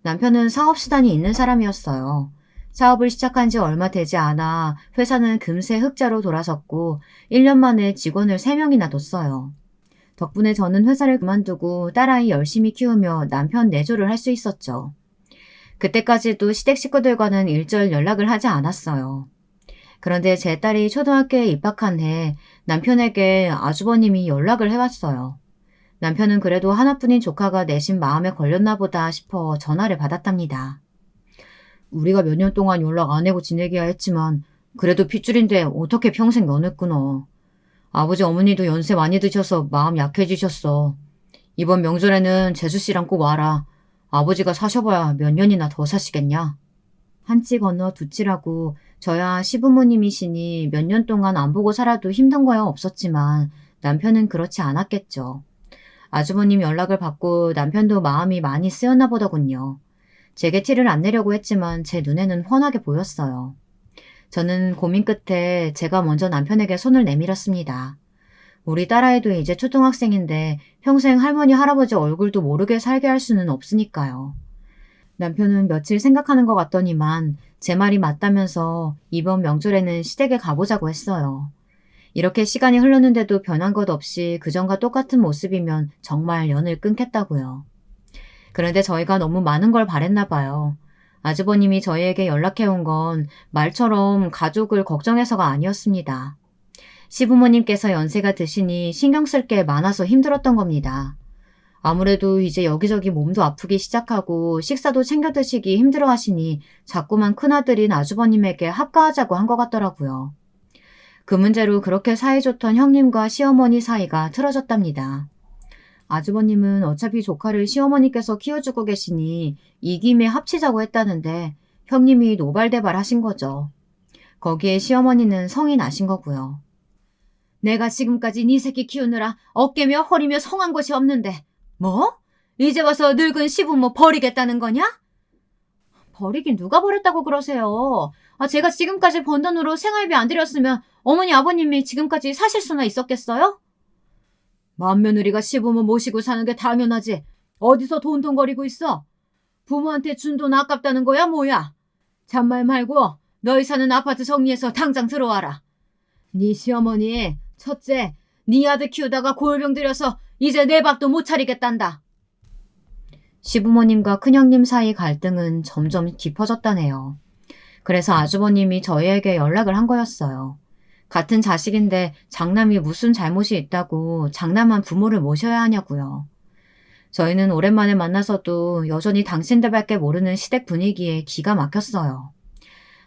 남편은 사업수단이 있는 사람이었어요. 사업을 시작한 지 얼마 되지 않아 회사는 금세 흑자로 돌아섰고 1년 만에 직원을 3명이나 뒀어요. 덕분에 저는 회사를 그만두고 딸아이 열심히 키우며 남편 내조를 할 수 있었죠. 그때까지도 시댁 식구들과는 일절 연락을 하지 않았어요. 그런데 제 딸이 초등학교에 입학한 해 남편에게 아주버님이 연락을 해왔어요. 남편은 그래도 하나뿐인 조카가 내심 마음에 걸렸나 보다 싶어 전화를 받았답니다. 우리가 몇 년 동안 연락 안 하고 지내기야 했지만 그래도 핏줄인데 어떻게 평생 연을 끊어. 아버지 어머니도 연세 많이 드셔서 마음 약해지셨어. 이번 명절에는 재수씨랑 꼭 와라. 아버지가 사셔봐야 몇 년이나 더 사시겠냐? 한치 건너 두치라고 저야 시부모님이시니 몇 년 동안 안 보고 살아도 힘든 거야 없었지만 남편은 그렇지 않았겠죠. 아주버님 연락을 받고 남편도 마음이 많이 쓰였나 보더군요. 제게 티를 안 내려고 했지만 제 눈에는 훤하게 보였어요. 저는 고민 끝에 제가 먼저 남편에게 손을 내밀었습니다. 우리 딸아이도 이제 초등학생인데 평생 할머니 할아버지 얼굴도 모르게 살게 할 수는 없으니까요. 남편은 며칠 생각하는 것 같더니만 제 말이 맞다면서 이번 명절에는 시댁에 가보자고 했어요. 이렇게 시간이 흘렀는데도 변한 것 없이 그전과 똑같은 모습이면 정말 연을 끊겠다고요. 그런데 저희가 너무 많은 걸 바랬나 봐요. 아주버님이 저희에게 연락해온 건 말처럼 가족을 걱정해서가 아니었습니다. 시부모님께서 연세가 드시니 신경 쓸 게 많아서 힘들었던 겁니다. 아무래도 이제 여기저기 몸도 아프기 시작하고 식사도 챙겨 드시기 힘들어 하시니 자꾸만 큰아들인 아주버님에게 합가하자고 한 것 같더라고요. 그 문제로 그렇게 사이좋던 형님과 시어머니 사이가 틀어졌답니다. 아주버님은 어차피 조카를 시어머니께서 키워주고 계시니 이 김에 합치자고 했다는데 형님이 노발대발 하신 거죠. 거기에 시어머니는 성이 나신 거고요. 내가 지금까지 네 새끼 키우느라 어깨며 허리며 성한 곳이 없는데 뭐? 이제 와서 늙은 시부모 버리겠다는 거냐? 버리긴 누가 버렸다고 그러세요. 제가 지금까지 번 돈으로 생활비 안 들였으면 어머니 아버님이 지금까지 사실 수나 있었겠어요? 맏며느리가 시부모 모시고 사는 게 당연하지. 어디서 돈돈거리고 있어? 부모한테 준 돈 아깝다는 거야 뭐야? 잔말 말고 너희 사는 아파트 정리해서 당장 들어와라. 네 시어머니 첫째 네 아들 키우다가 골병 들여서 이제 내 밥도 못 차리겠단다. 시부모님과 큰형님 사이 갈등은 점점 깊어졌다네요. 그래서 아주버님이 저희에게 연락을 한 거였어요. 같은 자식인데 장남이 무슨 잘못이 있다고 장남한 부모를 모셔야 하냐고요. 저희는 오랜만에 만나서도 여전히 당신들밖에 모르는 시댁 분위기에 기가 막혔어요.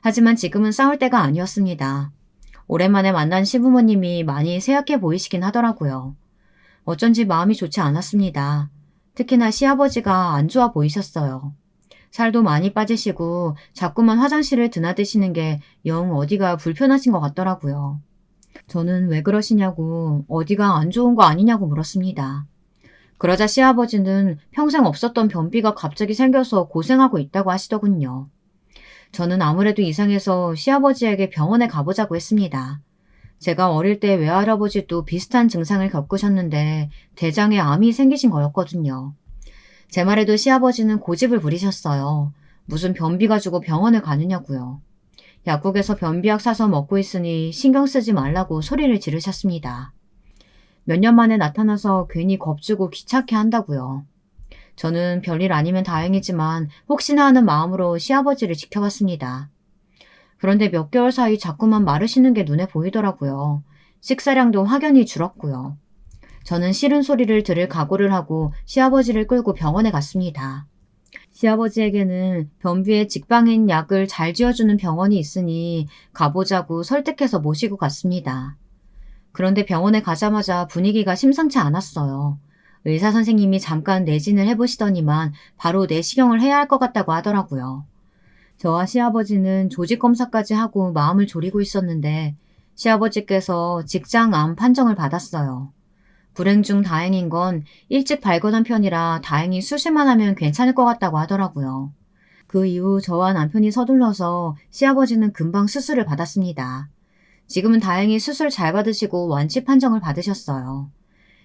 하지만 지금은 싸울 때가 아니었습니다. 오랜만에 만난 시부모님이 많이 쇠약해 보이시긴 하더라고요. 어쩐지 마음이 좋지 않았습니다. 특히나 시아버지가 안 좋아 보이셨어요. 살도 많이 빠지시고 자꾸만 화장실을 드나드시는 게 영 어디가 불편하신 것 같더라고요. 저는 왜 그러시냐고 어디가 안 좋은 거 아니냐고 물었습니다. 그러자 시아버지는 평생 없었던 변비가 갑자기 생겨서 고생하고 있다고 하시더군요. 저는 아무래도 이상해서 시아버지에게 병원에 가보자고 했습니다. 제가 어릴 때 외할아버지도 비슷한 증상을 겪으셨는데 대장에 암이 생기신 거였거든요. 제 말에도 시아버지는 고집을 부리셨어요. 무슨 변비 가지고 병원을 가느냐고요. 약국에서 변비약 사서 먹고 있으니 신경 쓰지 말라고 소리를 지르셨습니다. 몇 년 만에 나타나서 괜히 겁주고 귀찮게 한다고요. 저는 별일 아니면 다행이지만 혹시나 하는 마음으로 시아버지를 지켜봤습니다. 그런데 몇 개월 사이 자꾸만 마르시는 게 눈에 보이더라고요. 식사량도 확연히 줄었고요. 저는 싫은 소리를 들을 각오를 하고 시아버지를 끌고 병원에 갔습니다. 시아버지에게는 변비에 직방인 약을 잘 지어주는 병원이 있으니 가보자고 설득해서 모시고 갔습니다. 그런데 병원에 가자마자 분위기가 심상치 않았어요. 의사 선생님이 잠깐 내진을 해보시더니만 바로 내시경을 해야 할 것 같다고 하더라고요. 저와 시아버지는 조직검사까지 하고 마음을 졸이고 있었는데 시아버지께서 직장암 판정을 받았어요. 불행 중 다행인 건 일찍 발견한 편이라 다행히 수술만 하면 괜찮을 것 같다고 하더라고요. 그 이후 저와 남편이 서둘러서 시아버지는 금방 수술을 받았습니다. 지금은 다행히 수술 잘 받으시고 완치 판정을 받으셨어요.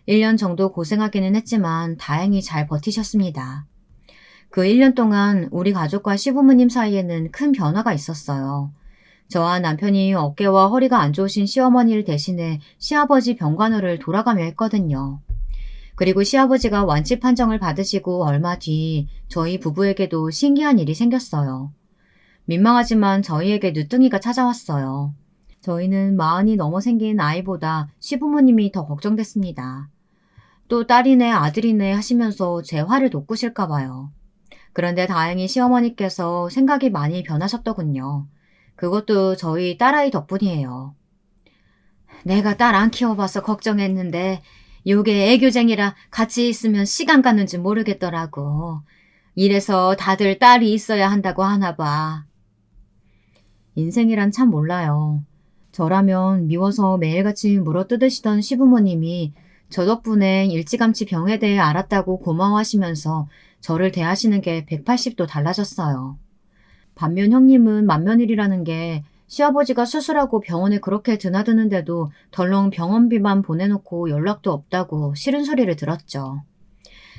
1년 정도 고생하기는 했지만 다행히 잘 버티셨습니다. 그 1년 동안 우리 가족과 시부모님 사이에는 큰 변화가 있었어요. 저와 남편이 어깨와 허리가 안 좋으신 시어머니를 대신해 시아버지 병간호를 돌아가며 했거든요. 그리고 시아버지가 완치 판정을 받으시고 얼마 뒤 저희 부부에게도 신기한 일이 생겼어요. 민망하지만 저희에게 늦둥이가 찾아왔어요. 저희는 40이 넘어 생긴 아이보다 시부모님이 더 걱정됐습니다. 또 딸이네 아들이네 하시면서 제 화를 돋구실까 봐요. 그런데 다행히 시어머니께서 생각이 많이 변하셨더군요. 그것도 저희 딸아이 덕분이에요. 내가 딸 안 키워봐서 걱정했는데 요게 애교쟁이라 같이 있으면 시간 가는지 모르겠더라고. 이래서 다들 딸이 있어야 한다고 하나 봐. 인생이란 참 몰라요. 저라면 미워서 매일같이 물어뜯으시던 시부모님이 저 덕분에 일찌감치 병에 대해 알았다고 고마워하시면서 저를 대하시는 게 180도 달라졌어요. 반면 형님은 만면일이라는 게 시아버지가 수술하고 병원에 그렇게 드나드는데도 덜렁 병원비만 보내놓고 연락도 없다고 싫은 소리를 들었죠.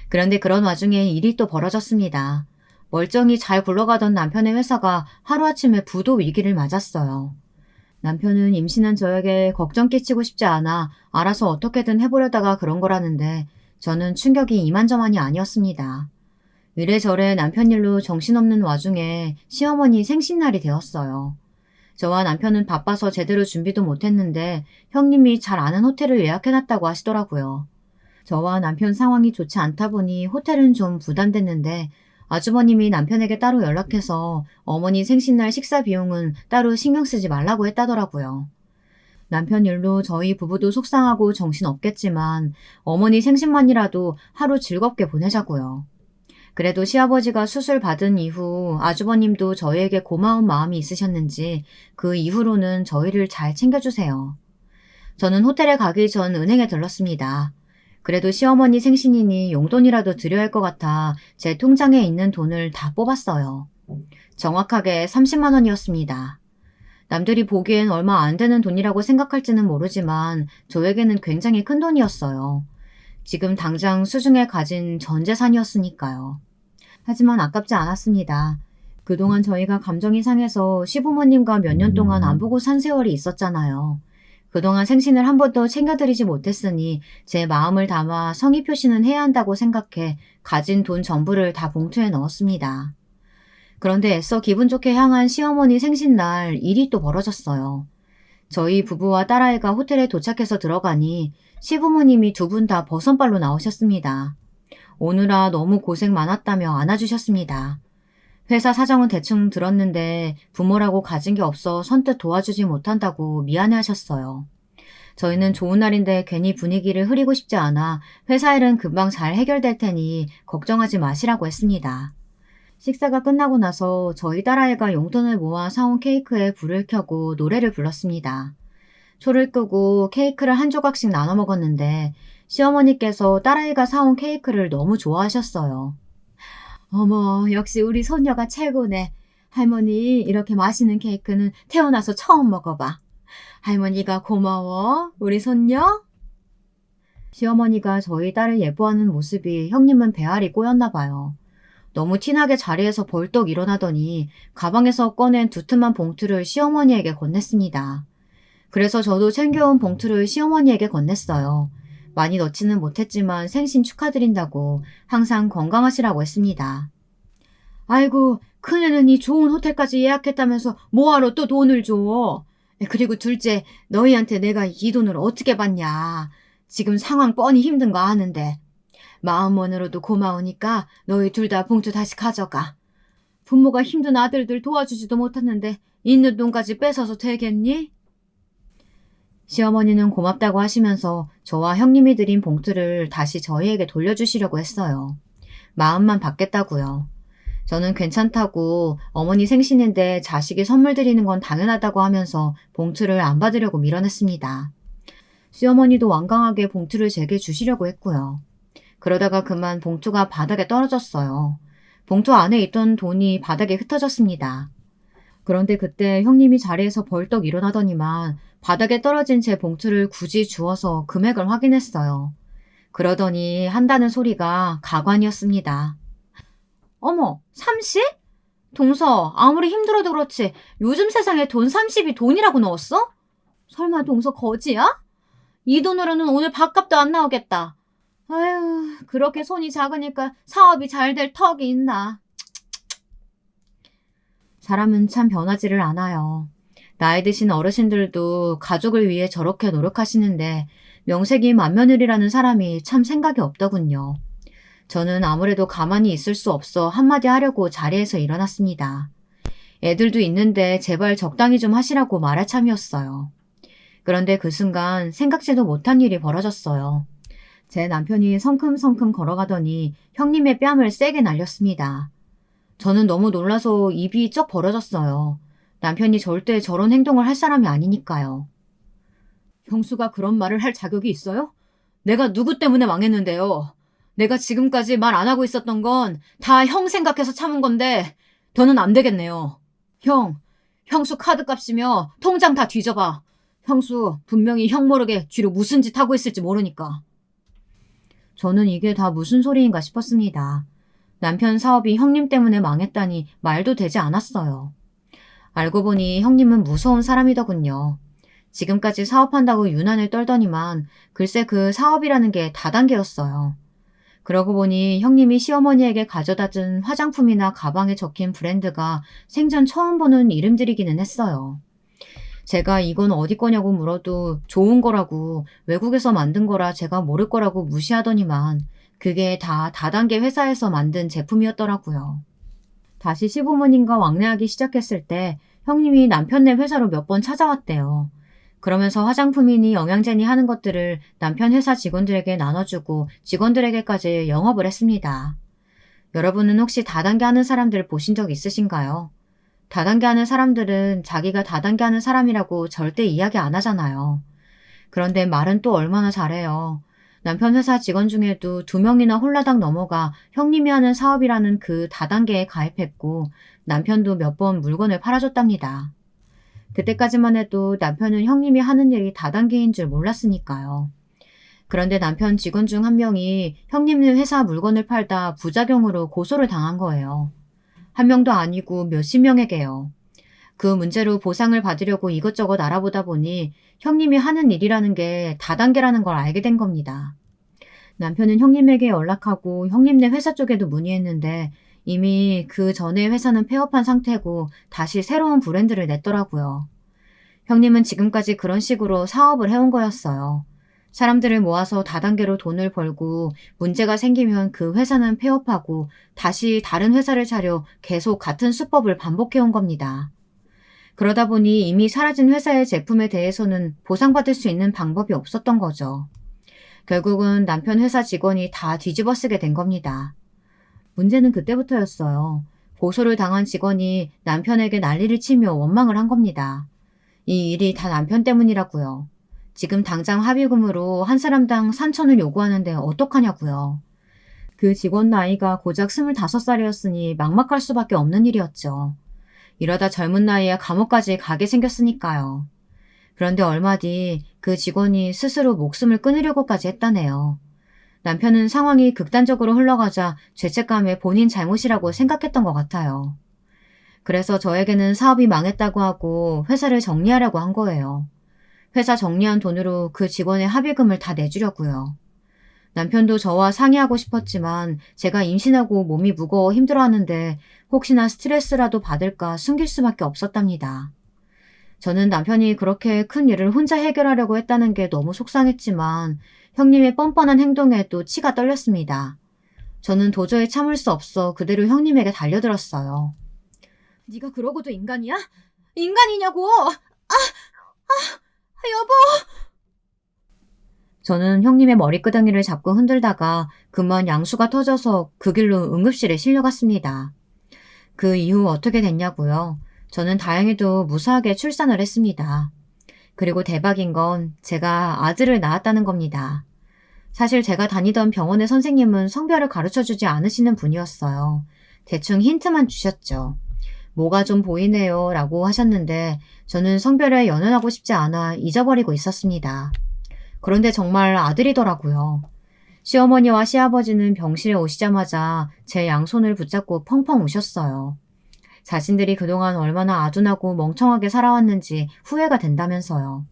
그런데 그런 와중에 일이 또 벌어졌습니다. 멀쩡히 잘 굴러가던 남편의 회사가 하루아침에 부도 위기를 맞았어요. 남편은 임신한 저에게 걱정 끼치고 싶지 않아 알아서 어떻게든 해보려다가 그런 거라는데 저는 충격이 이만저만이 아니었습니다. 이래저래 남편 일로 정신없는 와중에 시어머니 생신날이 되었어요. 저와 남편은 바빠서 제대로 준비도 못했는데 형님이 잘 아는 호텔을 예약해놨다고 하시더라고요. 저와 남편 상황이 좋지 않다 보니 호텔은 좀 부담됐는데 아주버님이 남편에게 따로 연락해서 어머니 생신날 식사 비용은 따로 신경 쓰지 말라고 했다더라고요. 남편 일로 저희 부부도 속상하고 정신없겠지만 어머니 생신만이라도 하루 즐겁게 보내자고요. 그래도 시아버지가 수술 받은 이후 아주버님도 저희에게 고마운 마음이 있으셨는지 그 이후로는 저희를 잘 챙겨주세요. 저는 호텔에 가기 전 은행에 들렀습니다. 그래도 시어머니 생신이니 용돈이라도 드려야 할 것 같아 제 통장에 있는 돈을 다 뽑았어요. 정확하게 30만 원이었습니다. 남들이 보기엔 얼마 안 되는 돈이라고 생각할지는 모르지만 저에게는 굉장히 큰 돈이었어요. 지금 당장 수중에 가진 전 재산이었으니까요. 하지만 아깝지 않았습니다. 그동안 저희가 감정이 상해서 시부모님과 몇 년 동안 안 보고 산 세월이 있었잖아요. 그동안 생신을 한 번도 챙겨드리지 못했으니 제 마음을 담아 성의 표시는 해야 한다고 생각해 가진 돈 전부를 다 봉투에 넣었습니다. 그런데 애써 기분 좋게 향한 시어머니 생신날 일이 또 벌어졌어요. 저희 부부와 딸아이가 호텔에 도착해서 들어가니 시부모님이 두 분 다 버선발로 나오셨습니다. 오느라 너무 고생 많았다며 안아주셨습니다. 회사 사정은 대충 들었는데 부모라고 가진 게 없어 선뜻 도와주지 못한다고 미안해하셨어요. 저희는 좋은 날인데 괜히 분위기를 흐리고 싶지 않아 회사 일은 금방 잘 해결될 테니 걱정하지 마시라고 했습니다. 식사가 끝나고 나서 저희 딸아이가 용돈을 모아 사온 케이크에 불을 켜고 노래를 불렀습니다. 초를 끄고 케이크를 한 조각씩 나눠 먹었는데 시어머니께서 딸아이가 사온 케이크를 너무 좋아하셨어요. 어머, 역시 우리 손녀가 최고네. 할머니, 이렇게 맛있는 케이크는 태어나서 처음 먹어봐. 할머니가 고마워, 우리 손녀? 시어머니가 저희 딸을 예뻐하는 모습이 형님은 배알이 꼬였나 봐요. 너무 티나게 자리에서 벌떡 일어나더니 가방에서 꺼낸 두툼한 봉투를 시어머니에게 건넸습니다. 그래서 저도 챙겨온 봉투를 시어머니에게 건넸어요. 많이 넣지는 못했지만 생신 축하드린다고 항상 건강하시라고 했습니다. 아이고, 큰애는 이 좋은 호텔까지 예약했다면서 뭐하러 또 돈을 줘. 그리고 둘째, 너희한테 내가 이 돈을 어떻게 받냐. 지금 상황 뻔히 힘든 거 아는데. 마음만으로도 고마우니까 너희 둘 다 봉투 다시 가져가. 부모가 힘든 아들들 도와주지도 못했는데 있는 돈까지 뺏어서 되겠니? 시어머니는 고맙다고 하시면서 저와 형님이 드린 봉투를 다시 저희에게 돌려주시려고 했어요. 마음만 받겠다고요. 저는 괜찮다고 어머니 생신인데 자식이 선물 드리는 건 당연하다고 하면서 봉투를 안 받으려고 밀어냈습니다. 시어머니도 완강하게 봉투를 제게 주시려고 했고요. 그러다가 그만 봉투가 바닥에 떨어졌어요. 봉투 안에 있던 돈이 바닥에 흩어졌습니다. 그런데 그때 형님이 자리에서 벌떡 일어나더니만 바닥에 떨어진 제 봉투를 굳이 주워서 금액을 확인했어요. 그러더니 한다는 소리가 가관이었습니다. 어머, 30? 동서, 아무리 힘들어도 그렇지 요즘 세상에 돈 30이 돈이라고 넣었어? 설마 동서 거지야? 이 돈으로는 오늘 밥값도 안 나오겠다. 아휴, 그렇게 손이 작으니까 사업이 잘 될 턱이 있나. 사람은 참 변하지를 않아요. 나이 드신 어르신들도 가족을 위해 저렇게 노력하시는데 명색이 맏며느리라는 사람이 참 생각이 없더군요. 저는 아무래도 가만히 있을 수 없어 한마디 하려고 자리에서 일어났습니다. 애들도 있는데 제발 적당히 좀 하시라고 말할 참이었어요. 그런데 그 순간 생각지도 못한 일이 벌어졌어요. 제 남편이 성큼성큼 걸어가더니 형님의 뺨을 세게 날렸습니다. 저는 너무 놀라서 입이 쩍 벌어졌어요. 남편이 절대 저런 행동을 할 사람이 아니니까요. 형수가 그런 말을 할 자격이 있어요? 내가 누구 때문에 망했는데요. 내가 지금까지 말 안 하고 있었던 건 다 형 생각해서 참은 건데 더는 안 되겠네요. 형수 카드값이며 통장 다 뒤져봐. 형수 분명히 형 모르게 뒤로 무슨 짓 하고 있을지 모르니까. 저는 이게 다 무슨 소리인가 싶었습니다. 남편 사업이 형님 때문에 망했다니 말도 되지 않았어요. 알고 보니 형님은 무서운 사람이더군요. 지금까지 사업한다고 유난을 떨더니만 글쎄 그 사업이라는 게 다단계였어요. 그러고 보니 형님이 시어머니에게 가져다 준 화장품이나 가방에 적힌 브랜드가 생전 처음 보는 이름들이기는 했어요. 제가 이건 어디 거냐고 물어도 좋은 거라고 외국에서 만든 거라 제가 모를 거라고 무시하더니만 그게 다 다단계 회사에서 만든 제품이었더라고요. 다시 시부모님과 왕래하기 시작했을 때 형님이 남편네 회사로 몇 번 찾아왔대요. 그러면서 화장품이니 영양제니 하는 것들을 남편 회사 직원들에게 나눠주고 직원들에게까지 영업을 했습니다. 여러분은 혹시 다단계 하는 사람들 보신 적 있으신가요? 다단계 하는 사람들은 자기가 다단계 하는 사람이라고 절대 이야기 안 하잖아요. 그런데 말은 또 얼마나 잘해요. 남편 회사 직원 중에도 2명이나 홀라당 넘어가 형님이 하는 사업이라는 그 다단계에 가입했고 남편도 몇 번 물건을 팔아줬답니다. 그때까지만 해도 남편은 형님이 하는 일이 다단계인 줄 몰랐으니까요. 그런데 남편 직원 중 한 명이 형님네 회사 물건을 팔다 부작용으로 고소를 당한 거예요. 한 명도 아니고 몇십 명에게요. 그 문제로 보상을 받으려고 이것저것 알아보다 보니 형님이 하는 일이라는 게 다단계라는 걸 알게 된 겁니다. 남편은 형님에게 연락하고 형님네 회사 쪽에도 문의했는데 이미 그 전에 회사는 폐업한 상태고 다시 새로운 브랜드를 냈더라고요. 형님은 지금까지 그런 식으로 사업을 해온 거였어요. 사람들을 모아서 다단계로 돈을 벌고 문제가 생기면 그 회사는 폐업하고 다시 다른 회사를 차려 계속 같은 수법을 반복해온 겁니다. 그러다 보니 이미 사라진 회사의 제품에 대해서는 보상받을 수 있는 방법이 없었던 거죠. 결국은 남편 회사 직원이 다 뒤집어 쓰게 된 겁니다. 문제는 그때부터였어요. 고소를 당한 직원이 남편에게 난리를 치며 원망을 한 겁니다. 이 일이 다 남편 때문이라고요. 지금 당장 합의금으로 한 사람당 3,000을 요구하는데 어떡하냐고요. 그 직원 나이가 고작 25살이었으니 막막할 수밖에 없는 일이었죠. 이러다 젊은 나이에 감옥까지 가게 생겼으니까요. 그런데 얼마 뒤 그 직원이 스스로 목숨을 끊으려고까지 했다네요. 남편은 상황이 극단적으로 흘러가자 죄책감에 본인 잘못이라고 생각했던 것 같아요. 그래서 저에게는 사업이 망했다고 하고 회사를 정리하려고 한 거예요. 회사 정리한 돈으로 그 직원의 합의금을 다 내주려고요. 남편도 저와 상의하고 싶었지만 제가 임신하고 몸이 무거워 힘들어하는데 혹시나 스트레스라도 받을까 숨길 수밖에 없었답니다. 저는 남편이 그렇게 큰 일을 혼자 해결하려고 했다는 게 너무 속상했지만 형님의 뻔뻔한 행동에 또 치가 떨렸습니다. 저는 도저히 참을 수 없어 그대로 형님에게 달려들었어요. 네가 그러고도 인간이야? 인간이냐고! 여보! 저는 형님의 머리끄덩이를 잡고 흔들다가 그만 양수가 터져서 그 길로 응급실에 실려갔습니다. 그 이후 어떻게 됐냐고요? 저는 다행히도 무사하게 출산을 했습니다. 그리고 대박인 건 제가 아들을 낳았다는 겁니다. 사실 제가 다니던 병원의 선생님은 성별을 가르쳐주지 않으시는 분이었어요. 대충 힌트만 주셨죠. 뭐가 좀 보이네요 라고 하셨는데 저는 성별에 연연하고 싶지 않아 잊어버리고 있었습니다. 그런데 정말 아들이더라고요. 시어머니와 시아버지는 병실에 오시자마자 제 양손을 붙잡고 펑펑 우셨어요. 자신들이 그동안 얼마나 아둔하고 멍청하게 살아왔는지 후회가 된다면서요.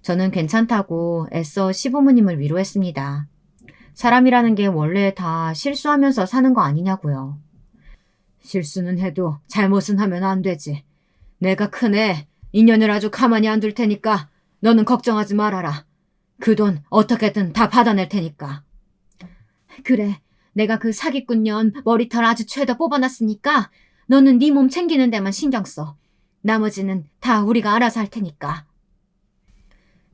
저는 괜찮다고 애써 시부모님을 위로했습니다. 사람이라는 게 원래 다 실수하면서 사는 거 아니냐고요. 실수는 해도 잘못은 하면 안 되지. 내가 크네. 인연을 아주 가만히 안 둘 테니까 너는 걱정하지 말아라. 그 돈 어떻게든 다 받아낼 테니까. 그래. 내가 그 사기꾼년 머리털 아주 죄다 뽑아놨으니까 너는 네 몸 챙기는 데만 신경 써. 나머지는 다 우리가 알아서 할 테니까.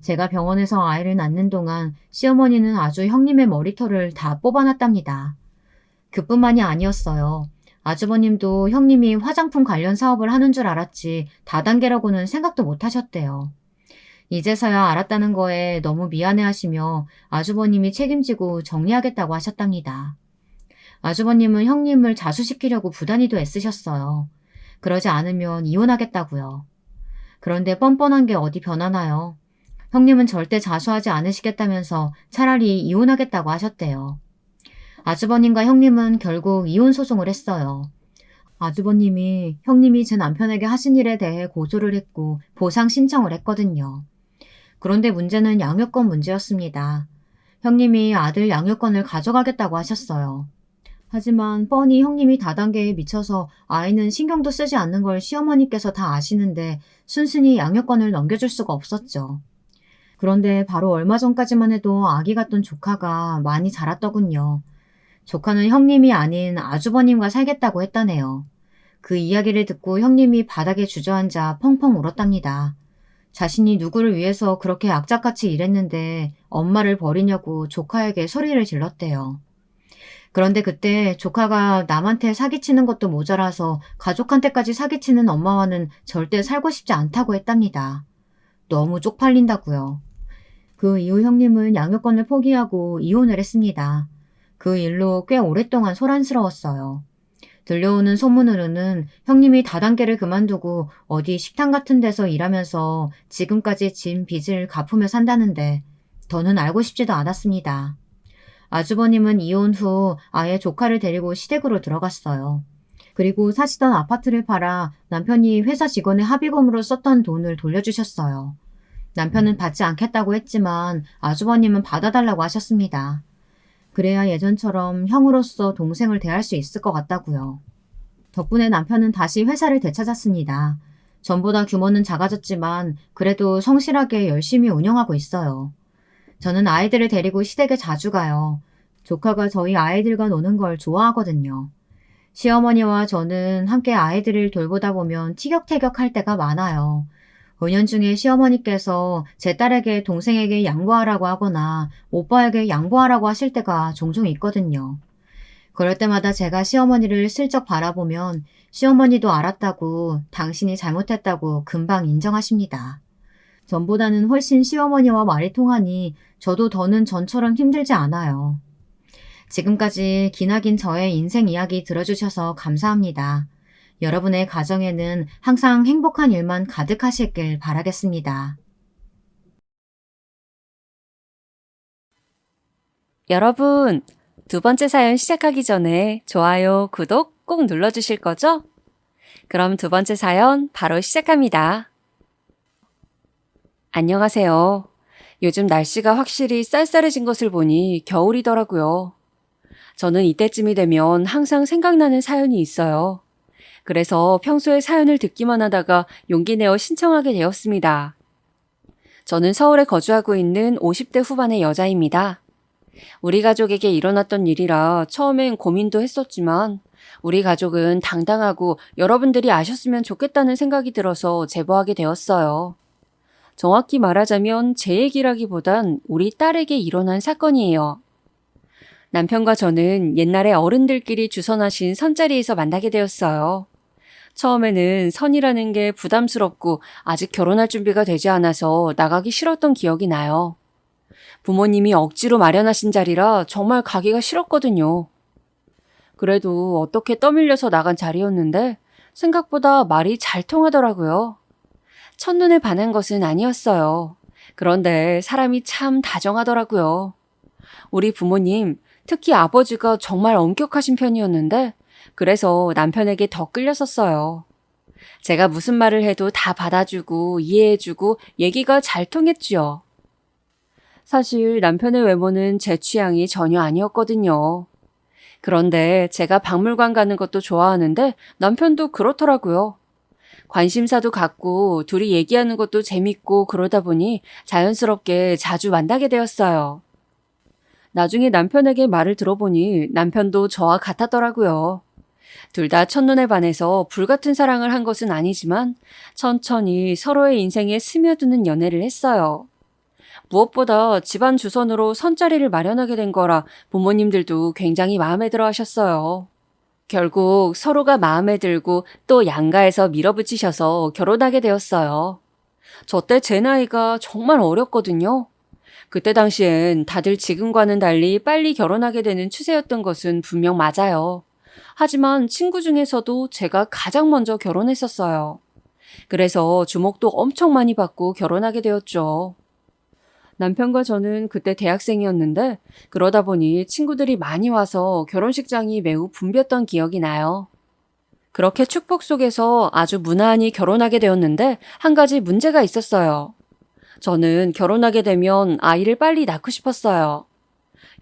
제가 병원에서 아이를 낳는 동안 시어머니는 아주 형님의 머리털을 다 뽑아놨답니다. 그뿐만이 아니었어요. 아주버님도 형님이 화장품 관련 사업을 하는 줄 알았지 다단계라고는 생각도 못 하셨대요. 이제서야 알았다는 거에 너무 미안해하시며 아주버님이 책임지고 정리하겠다고 하셨답니다. 아주버님은 형님을 자수시키려고 부단히도 애쓰셨어요. 그러지 않으면 이혼하겠다고요. 그런데 뻔뻔한 게 어디 변하나요? 형님은 절대 자수하지 않으시겠다면서 차라리 이혼하겠다고 하셨대요. 아주버님과 형님은 결국 이혼 소송을 했어요. 아주버님이 형님이 제 남편에게 하신 일에 대해 고소를 했고 보상 신청을 했거든요. 그런데 문제는 양육권 문제였습니다. 형님이 아들 양육권을 가져가겠다고 하셨어요. 하지만 뻔히 형님이 다단계에 미쳐서 아이는 신경도 쓰지 않는 걸 시어머니께서 다 아시는데 순순히 양육권을 넘겨줄 수가 없었죠. 그런데 바로 얼마 전까지만 해도 아기 같던 조카가 많이 자랐더군요. 조카는 형님이 아닌 아주버님과 살겠다고 했다네요. 그 이야기를 듣고 형님이 바닥에 주저앉아 펑펑 울었답니다. 자신이 누구를 위해서 그렇게 악착같이 일했는데 엄마를 버리냐고 조카에게 소리를 질렀대요. 그런데 그때 조카가 남한테 사기치는 것도 모자라서 가족한테까지 사기치는 엄마와는 절대 살고 싶지 않다고 했답니다. 너무 쪽팔린다고요. 그 이후 형님은 양육권을 포기하고 이혼을 했습니다. 그 일로 꽤 오랫동안 소란스러웠어요. 들려오는 소문으로는 형님이 다단계를 그만두고 어디 식당 같은 데서 일하면서 지금까지 진 빚을 갚으며 산다는데 더는 알고 싶지도 않았습니다. 아주버님은 이혼 후 아예 조카를 데리고 시댁으로 들어갔어요. 그리고 사시던 아파트를 팔아 남편이 회사 직원의 합의금으로 썼던 돈을 돌려주셨어요. 남편은 받지 않겠다고 했지만 아주버님은 받아달라고 하셨습니다. 그래야 예전처럼 형으로서 동생을 대할 수 있을 것 같다고요. 덕분에 남편은 다시 회사를 되찾았습니다. 전보다 규모는 작아졌지만 그래도 성실하게 열심히 운영하고 있어요. 저는 아이들을 데리고 시댁에 자주 가요. 조카가 저희 아이들과 노는 걸 좋아하거든요. 시어머니와 저는 함께 아이들을 돌보다 보면 티격태격할 때가 많아요. 은연중에 시어머니께서 제 딸에게 동생에게 양보하라고 하거나 오빠에게 양보하라고 하실 때가 종종 있거든요. 그럴 때마다 제가 시어머니를 슬쩍 바라보면 시어머니도 알았다고 당신이 잘못했다고 금방 인정하십니다. 전보다는 훨씬 시어머니와 말이 통하니 저도 더는 전처럼 힘들지 않아요. 지금까지 기나긴 저의 인생 이야기 들어주셔서 감사합니다. 여러분의 가정에는 항상 행복한 일만 가득하시길 바라겠습니다. 여러분, 두 번째 사연 시작하기 전에 좋아요, 구독 꼭 눌러주실 거죠? 그럼 두 번째 사연 바로 시작합니다. 안녕하세요. 요즘 날씨가 확실히 쌀쌀해진 것을 보니 겨울이더라고요. 저는 이때쯤이 되면 항상 생각나는 사연이 있어요. 그래서 평소에 사연을 듣기만 하다가 용기 내어 신청하게 되었습니다. 저는 서울에 거주하고 있는 50대 후반의 여자입니다. 우리 가족에게 일어났던 일이라 처음엔 고민도 했었지만 우리 가족은 당당하고 여러분들이 아셨으면 좋겠다는 생각이 들어서 제보하게 되었어요. 정확히 말하자면 제 얘기라기보단 우리 딸에게 일어난 사건이에요. 남편과 저는 옛날에 어른들끼리 주선하신 선자리에서 만나게 되었어요. 처음에는 선이라는 게 부담스럽고 아직 결혼할 준비가 되지 않아서 나가기 싫었던 기억이 나요. 부모님이 억지로 마련하신 자리라 정말 가기가 싫었거든요. 그래도 어떻게 떠밀려서 나간 자리였는데 생각보다 말이 잘 통하더라고요. 첫눈에 반한 것은 아니었어요. 그런데 사람이 참 다정하더라고요. 우리 부모님, 특히 아버지가 정말 엄격하신 편이었는데 그래서 남편에게 더 끌렸었어요. 제가 무슨 말을 해도 다 받아주고 이해해주고 얘기가 잘 통했지요. 사실 남편의 외모는 제 취향이 전혀 아니었거든요. 그런데 제가 박물관 가는 것도 좋아하는데 남편도 그렇더라고요. 관심사도 갖고 둘이 얘기하는 것도 재밌고 그러다 보니 자연스럽게 자주 만나게 되었어요. 나중에 남편에게 말을 들어보니 남편도 저와 같았더라고요. 둘 다 첫눈에 반해서 불같은 사랑을 한 것은 아니지만 천천히 서로의 인생에 스며드는 연애를 했어요. 무엇보다 집안 주선으로 선자리를 마련하게 된 거라 부모님들도 굉장히 마음에 들어 하셨어요. 결국 서로가 마음에 들고 또 양가에서 밀어붙이셔서 결혼하게 되었어요. 저 때 제 나이가 정말 어렸거든요. 그때 당시엔 다들 지금과는 달리 빨리 결혼하게 되는 추세였던 것은 분명 맞아요. 하지만 친구 중에서도 제가 가장 먼저 결혼했었어요. 그래서 주목도 엄청 많이 받고 결혼하게 되었죠. 남편과 저는 그때 대학생이었는데 그러다 보니 친구들이 많이 와서 결혼식장이 매우 붐볐던 기억이 나요. 그렇게 축복 속에서 아주 무난히 결혼하게 되었는데 한 가지 문제가 있었어요. 저는 결혼하게 되면 아이를 빨리 낳고 싶었어요.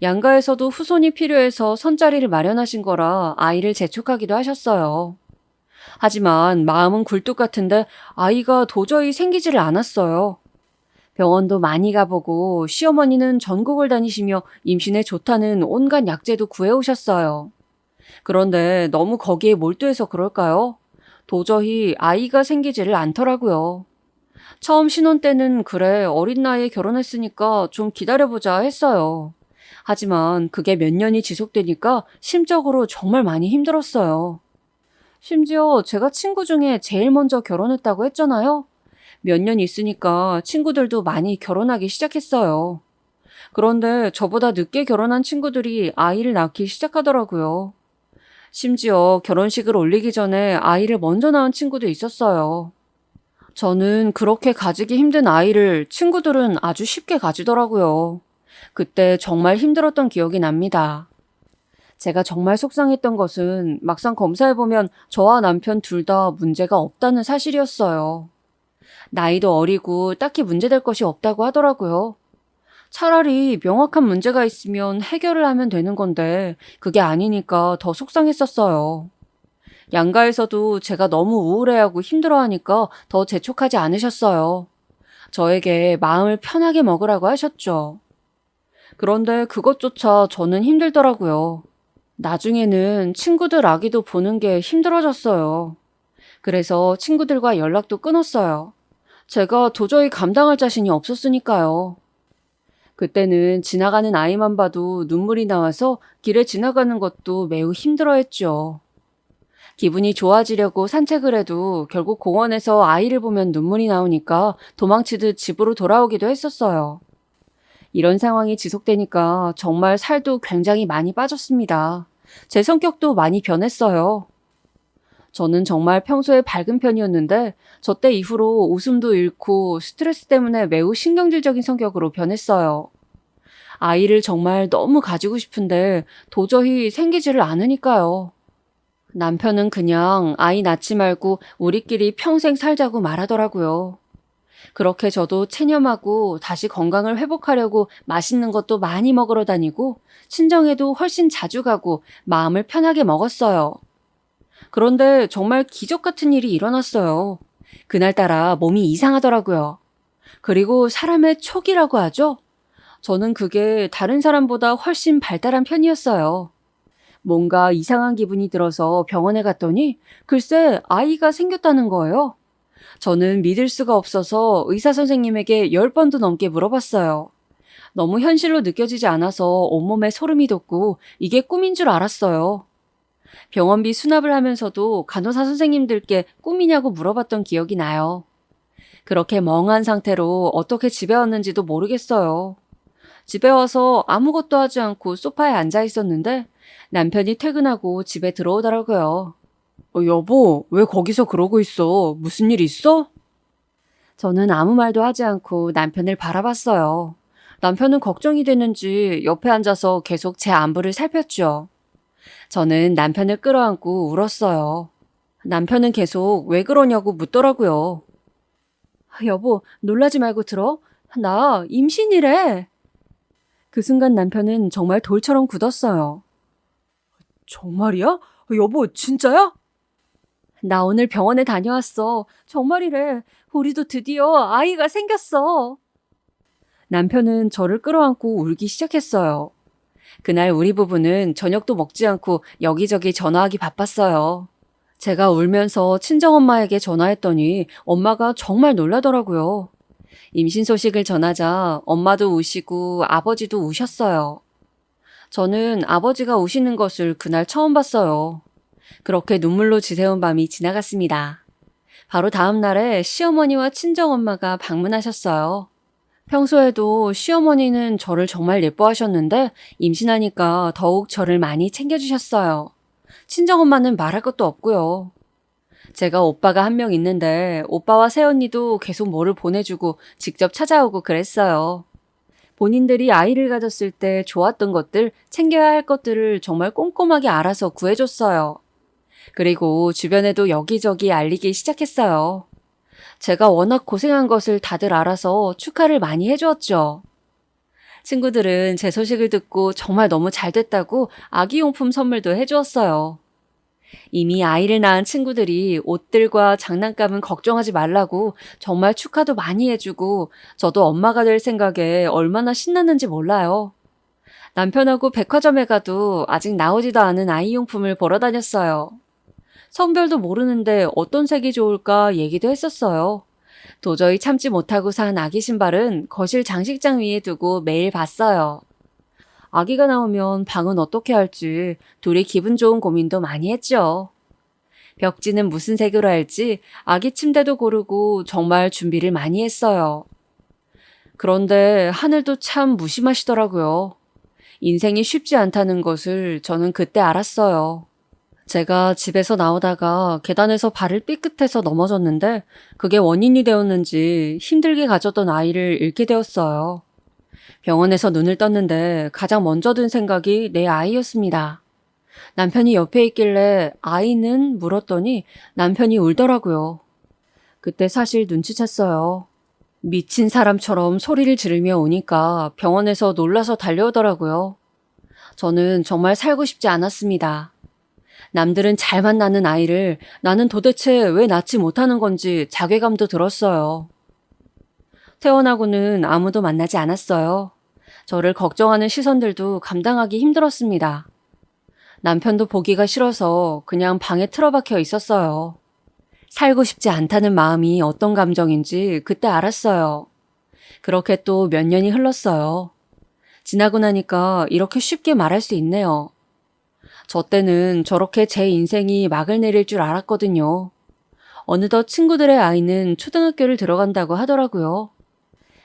양가에서도 후손이 필요해서 선자리를 마련하신 거라 아이를 재촉하기도 하셨어요. 하지만 마음은 굴뚝 같은데 아이가 도저히 생기지를 않았어요. 병원도 많이 가보고 시어머니는 전국을 다니시며 임신에 좋다는 온갖 약재도 구해오셨어요. 그런데 너무 거기에 몰두해서 그럴까요? 도저히 아이가 생기지를 않더라고요. 처음 신혼 때는 그래 어린 나이에 결혼했으니까 좀 기다려보자 했어요. 하지만 그게 몇 년이 지속되니까 심적으로 정말 많이 힘들었어요. 심지어 제가 친구 중에 제일 먼저 결혼했다고 했잖아요. 몇 년 있으니까 친구들도 많이 결혼하기 시작했어요. 그런데 저보다 늦게 결혼한 친구들이 아이를 낳기 시작하더라고요. 심지어 결혼식을 올리기 전에 아이를 먼저 낳은 친구도 있었어요. 저는 그렇게 가지기 힘든 아이를 친구들은 아주 쉽게 가지더라고요. 그때 정말 힘들었던 기억이 납니다. 제가 정말 속상했던 것은 막상 검사해보면 저와 남편 둘 다 문제가 없다는 사실이었어요. 나이도 어리고 딱히 문제될 것이 없다고 하더라고요. 차라리 명확한 문제가 있으면 해결을 하면 되는 건데 그게 아니니까 더 속상했었어요. 양가에서도 제가 너무 우울해하고 힘들어하니까 더 재촉하지 않으셨어요. 저에게 마음을 편하게 먹으라고 하셨죠. 그런데 그것조차 저는 힘들더라고요. 나중에는 친구들 아기도 보는 게 힘들어졌어요. 그래서 친구들과 연락도 끊었어요. 제가 도저히 감당할 자신이 없었으니까요. 그때는 지나가는 아이만 봐도 눈물이 나와서 길에 지나가는 것도 매우 힘들어했죠. 기분이 좋아지려고 산책을 해도 결국 공원에서 아이를 보면 눈물이 나오니까 도망치듯 집으로 돌아오기도 했었어요. 이런 상황이 지속되니까 정말 살도 굉장히 많이 빠졌습니다. 제 성격도 많이 변했어요. 저는 정말 평소에 밝은 편이었는데 저 때 이후로 웃음도 잃고 스트레스 때문에 매우 신경질적인 성격으로 변했어요. 아이를 정말 너무 가지고 싶은데 도저히 생기지를 않으니까요. 남편은 그냥 아이 낳지 말고 우리끼리 평생 살자고 말하더라고요. 그렇게 저도 체념하고 다시 건강을 회복하려고 맛있는 것도 많이 먹으러 다니고 친정에도 훨씬 자주 가고 마음을 편하게 먹었어요. 그런데 정말 기적 같은 일이 일어났어요. 그날따라 몸이 이상하더라고요. 그리고 사람의 촉이라고 하죠? 저는 그게 다른 사람보다 훨씬 발달한 편이었어요. 뭔가 이상한 기분이 들어서 병원에 갔더니 글쎄 아이가 생겼다는 거예요. 저는 믿을 수가 없어서 의사 선생님에게 10번도 넘게 물어봤어요. 너무 현실로 느껴지지 않아서 온몸에 소름이 돋고 이게 꿈인 줄 알았어요. 병원비 수납을 하면서도 간호사 선생님들께 꿈이냐고 물어봤던 기억이 나요. 그렇게 멍한 상태로 어떻게 집에 왔는지도 모르겠어요. 집에 와서 아무것도 하지 않고 소파에 앉아 있었는데 남편이 퇴근하고 집에 들어오더라고요. 여보, 왜 거기서 그러고 있어? 무슨 일 있어? 저는 아무 말도 하지 않고 남편을 바라봤어요. 남편은 걱정이 되는지 옆에 앉아서 계속 제 안부를 살폈죠. 저는 남편을 끌어안고 울었어요. 남편은 계속 왜 그러냐고 묻더라고요. 여보, 놀라지 말고 들어. 나 임신이래. 그 순간 남편은 정말 돌처럼 굳었어요. 정말이야? 여보, 진짜야? 나 오늘 병원에 다녀왔어. 정말이래. 우리도 드디어 아이가 생겼어. 남편은 저를 끌어안고 울기 시작했어요. 그날 우리 부부는 저녁도 먹지 않고 여기저기 전화하기 바빴어요. 제가 울면서 친정엄마에게 전화했더니 엄마가 정말 놀라더라고요. 임신 소식을 전하자 엄마도 우시고 아버지도 우셨어요. 저는 아버지가 우시는 것을 그날 처음 봤어요. 그렇게 눈물로 지새운 밤이 지나갔습니다. 바로 다음 날에 시어머니와 친정엄마가 방문하셨어요. 평소에도 시어머니는 저를 정말 예뻐하셨는데 임신하니까 더욱 저를 많이 챙겨주셨어요. 친정엄마는 말할 것도 없고요. 제가 오빠가 한 명 있는데 오빠와 새언니도 계속 뭐를 보내주고 직접 찾아오고 그랬어요. 본인들이 아이를 가졌을 때 좋았던 것들, 챙겨야 할 것들을 정말 꼼꼼하게 알아서 구해줬어요. 그리고 주변에도 여기저기 알리기 시작했어요. 제가 워낙 고생한 것을 다들 알아서 축하를 많이 해주었죠. 친구들은 제 소식을 듣고 정말 너무 잘 됐다고 아기용품 선물도 해주었어요. 이미 아이를 낳은 친구들이 옷들과 장난감은 걱정하지 말라고 정말 축하도 많이 해주고 저도 엄마가 될 생각에 얼마나 신났는지 몰라요. 남편하고 백화점에 가도 아직 나오지도 않은 아이용품을 보러 다녔어요. 성별도 모르는데 어떤 색이 좋을까 얘기도 했었어요. 도저히 참지 못하고 산 아기 신발은 거실 장식장 위에 두고 매일 봤어요. 아기가 나오면 방은 어떻게 할지 둘이 기분 좋은 고민도 많이 했죠. 벽지는 무슨 색으로 할지 아기 침대도 고르고 정말 준비를 많이 했어요. 그런데 하늘도 참 무심하시더라고요. 인생이 쉽지 않다는 것을 저는 그때 알았어요. 제가 집에서 나오다가 계단에서 발을 삐끗해서 넘어졌는데 그게 원인이 되었는지 힘들게 가졌던 아이를 잃게 되었어요. 병원에서 눈을 떴는데 가장 먼저 든 생각이 내 아이였습니다. 남편이 옆에 있길래 아이는 물었더니 남편이 울더라고요. 그때 사실 눈치챘어요. 미친 사람처럼 소리를 지르며 오니까 병원에서 놀라서 달려오더라고요. 저는 정말 살고 싶지 않았습니다. 남들은 잘만 낳는 아이를 나는 도대체 왜 낳지 못하는 건지 자괴감도 들었어요. 태어나고는 아무도 만나지 않았어요. 저를 걱정하는 시선들도 감당하기 힘들었습니다. 남편도 보기가 싫어서 그냥 방에 틀어박혀 있었어요. 살고 싶지 않다는 마음이 어떤 감정인지 그때 알았어요. 그렇게 또 몇 년이 흘렀어요. 지나고 나니까 이렇게 쉽게 말할 수 있네요. 저 때는 저렇게 제 인생이 막을 내릴 줄 알았거든요. 어느덧 친구들의 아이는 초등학교를 들어간다고 하더라고요.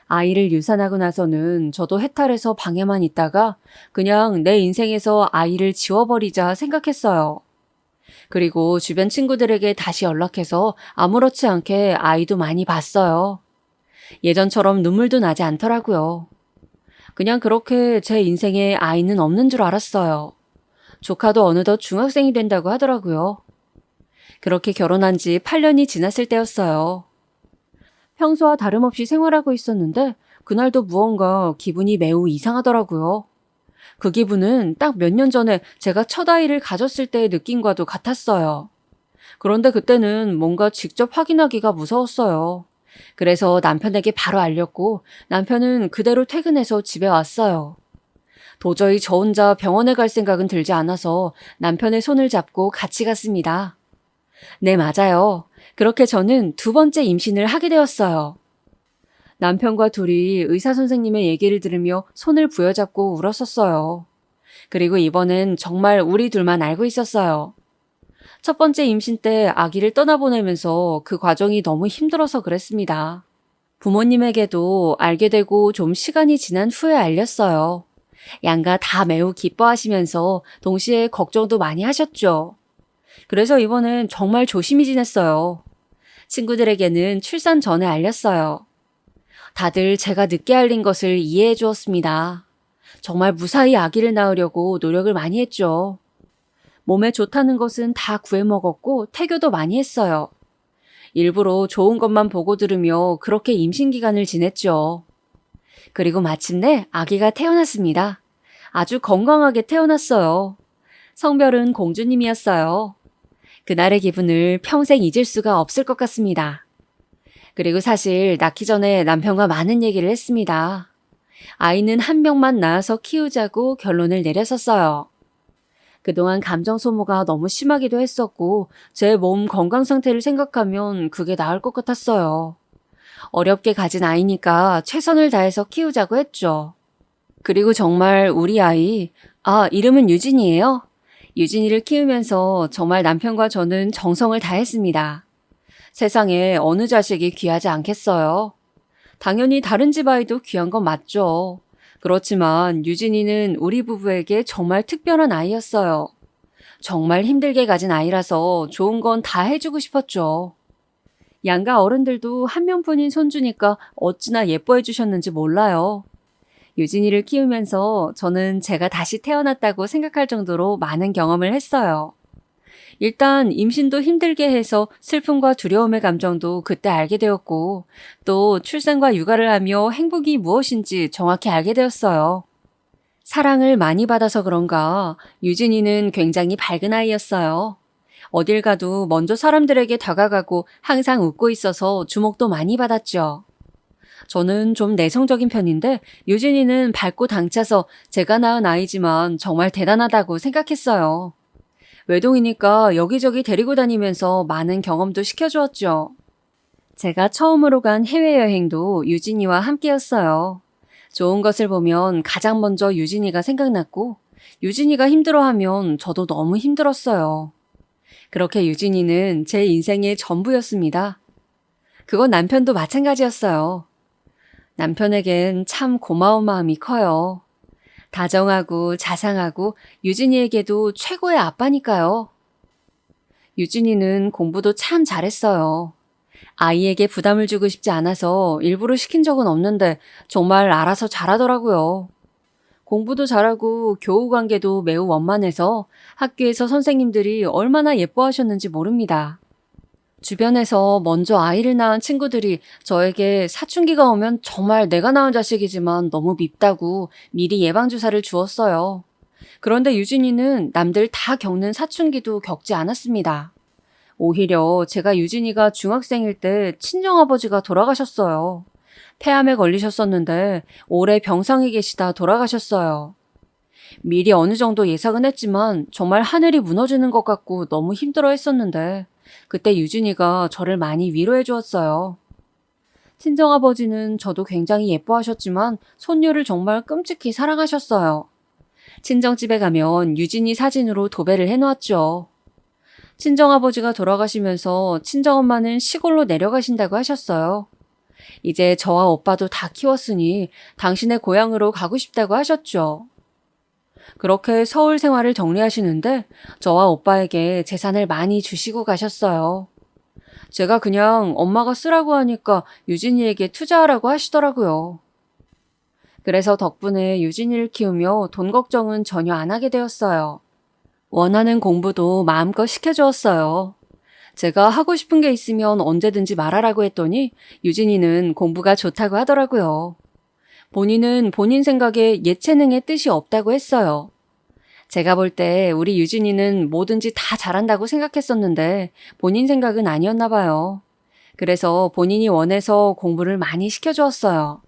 아이를 유산하고 나서는 저도 해탈해서 방에만 있다가 그냥 내 인생에서 아이를 지워버리자 생각했어요. 그리고 주변 친구들에게 다시 연락해서 아무렇지 않게 아이도 많이 봤어요. 예전처럼 눈물도 나지 않더라고요. 그냥 그렇게 제 인생에 아이는 없는 줄 알았어요. 조카도 어느덧 중학생이 된다고 하더라고요. 그렇게 결혼한 지 8년이 지났을 때였어요. 평소와 다름없이 생활하고 있었는데 그날도 무언가 기분이 매우 이상하더라고요. 그 기분은 딱 몇 년 전에 제가 첫 아이를 가졌을 때의 느낌과도 같았어요. 그런데 그때는 뭔가 직접 확인하기가 무서웠어요. 그래서 남편에게 바로 알렸고 남편은 그대로 퇴근해서 집에 왔어요. 도저히 저 혼자 병원에 갈 생각은 들지 않아서 남편의 손을 잡고 같이 갔습니다. 네, 맞아요. 그렇게 저는 두 번째 임신을 하게 되었어요. 남편과 둘이 의사 선생님의 얘기를 들으며 손을 부여잡고 울었었어요. 그리고 이번엔 정말 우리 둘만 알고 있었어요. 첫 번째 임신 때 아기를 떠나보내면서 그 과정이 너무 힘들어서 그랬습니다. 부모님에게도 알게 되고 좀 시간이 지난 후에 알렸어요. 양가 다 매우 기뻐하시면서 동시에 걱정도 많이 하셨죠. 그래서 이번엔 정말 조심히 지냈어요. 친구들에게는 출산 전에 알렸어요. 다들 제가 늦게 알린 것을 이해해 주었습니다. 정말 무사히 아기를 낳으려고 노력을 많이 했죠. 몸에 좋다는 것은 다 구해 먹었고 태교도 많이 했어요. 일부러 좋은 것만 보고 들으며 그렇게 임신 기간을 지냈죠. 그리고 마침내 아기가 태어났습니다. 아주 건강하게 태어났어요. 성별은 공주님이었어요. 그날의 기분을 평생 잊을 수가 없을 것 같습니다. 그리고 사실 낳기 전에 남편과 많은 얘기를 했습니다. 아이는 한 명만 낳아서 키우자고 결론을 내렸었어요. 그동안 감정 소모가 너무 심하기도 했었고 제 몸 건강 상태를 생각하면 그게 나을 것 같았어요. 어렵게 가진 아이니까 최선을 다해서 키우자고 했죠. 그리고 정말 우리 아이, 이름은 유진이에요. 유진이를 키우면서 정말 남편과 저는 정성을 다했습니다. 세상에 어느 자식이 귀하지 않겠어요. 당연히 다른 집 아이도 귀한 건 맞죠. 그렇지만 유진이는 우리 부부에게 정말 특별한 아이였어요. 정말 힘들게 가진 아이라서 좋은 건 다 해주고 싶었죠. 양가 어른들도 한 명뿐인 손주니까 어찌나 예뻐해 주셨는지 몰라요. 유진이를 키우면서 저는 제가 다시 태어났다고 생각할 정도로 많은 경험을 했어요. 일단 임신도 힘들게 해서 슬픔과 두려움의 감정도 그때 알게 되었고, 또 출산과 육아를 하며 행복이 무엇인지 정확히 알게 되었어요. 사랑을 많이 받아서 그런가 유진이는 굉장히 밝은 아이였어요. 어딜 가도 먼저 사람들에게 다가가고 항상 웃고 있어서 주목도 많이 받았죠. 저는 좀 내성적인 편인데 유진이는 밝고 당차서 제가 낳은 아이지만 정말 대단하다고 생각했어요. 외동이니까 여기저기 데리고 다니면서 많은 경험도 시켜주었죠. 제가 처음으로 간 해외여행도 유진이와 함께였어요. 좋은 것을 보면 가장 먼저 유진이가 생각났고 유진이가 힘들어하면 저도 너무 힘들었어요. 그렇게 유진이는 제 인생의 전부였습니다. 그건 남편도 마찬가지였어요. 남편에겐 참 고마운 마음이 커요. 다정하고 자상하고 유진이에게도 최고의 아빠니까요. 유진이는 공부도 참 잘했어요. 아이에게 부담을 주고 싶지 않아서 일부러 시킨 적은 없는데 정말 알아서 잘하더라고요. 공부도 잘하고 교우 관계도 매우 원만해서 학교에서 선생님들이 얼마나 예뻐하셨는지 모릅니다. 주변에서 먼저 아이를 낳은 친구들이 저에게 사춘기가 오면 정말 내가 낳은 자식이지만 너무 밉다고 미리 예방주사를 주었어요. 그런데 유진이는 남들 다 겪는 사춘기도 겪지 않았습니다. 오히려 제가 유진이가 중학생일 때 친정아버지가 돌아가셨어요. 폐암에 걸리셨었는데 오래 병상에 계시다 돌아가셨어요. 미리 어느 정도 예상은 했지만 정말 하늘이 무너지는 것 같고 너무 힘들어 했었는데 그때 유진이가 저를 많이 위로해 주었어요. 친정아버지는 저도 굉장히 예뻐하셨지만 손녀를 정말 끔찍히 사랑하셨어요. 친정집에 가면 유진이 사진으로 도배를 해놓았죠. 친정아버지가 돌아가시면서 친정엄마는 시골로 내려가신다고 하셨어요. 이제 저와 오빠도 다 키웠으니 당신의 고향으로 가고 싶다고 하셨죠. 그렇게 서울 생활을 정리하시는데 저와 오빠에게 재산을 많이 주시고 가셨어요. 제가 그냥 엄마가 쓰라고 하니까 유진이에게 투자하라고 하시더라고요. 그래서 덕분에 유진이를 키우며 돈 걱정은 전혀 안 하게 되었어요. 원하는 공부도 마음껏 시켜주었어요. 제가 하고 싶은 게 있으면 언제든지 말하라고 했더니 유진이는 공부가 좋다고 하더라고요. 본인은 본인 생각에 예체능의 뜻이 없다고 했어요. 제가 볼 때 우리 유진이는 뭐든지 다 잘한다고 생각했었는데 본인 생각은 아니었나 봐요. 그래서 본인이 원해서 공부를 많이 시켜주었어요.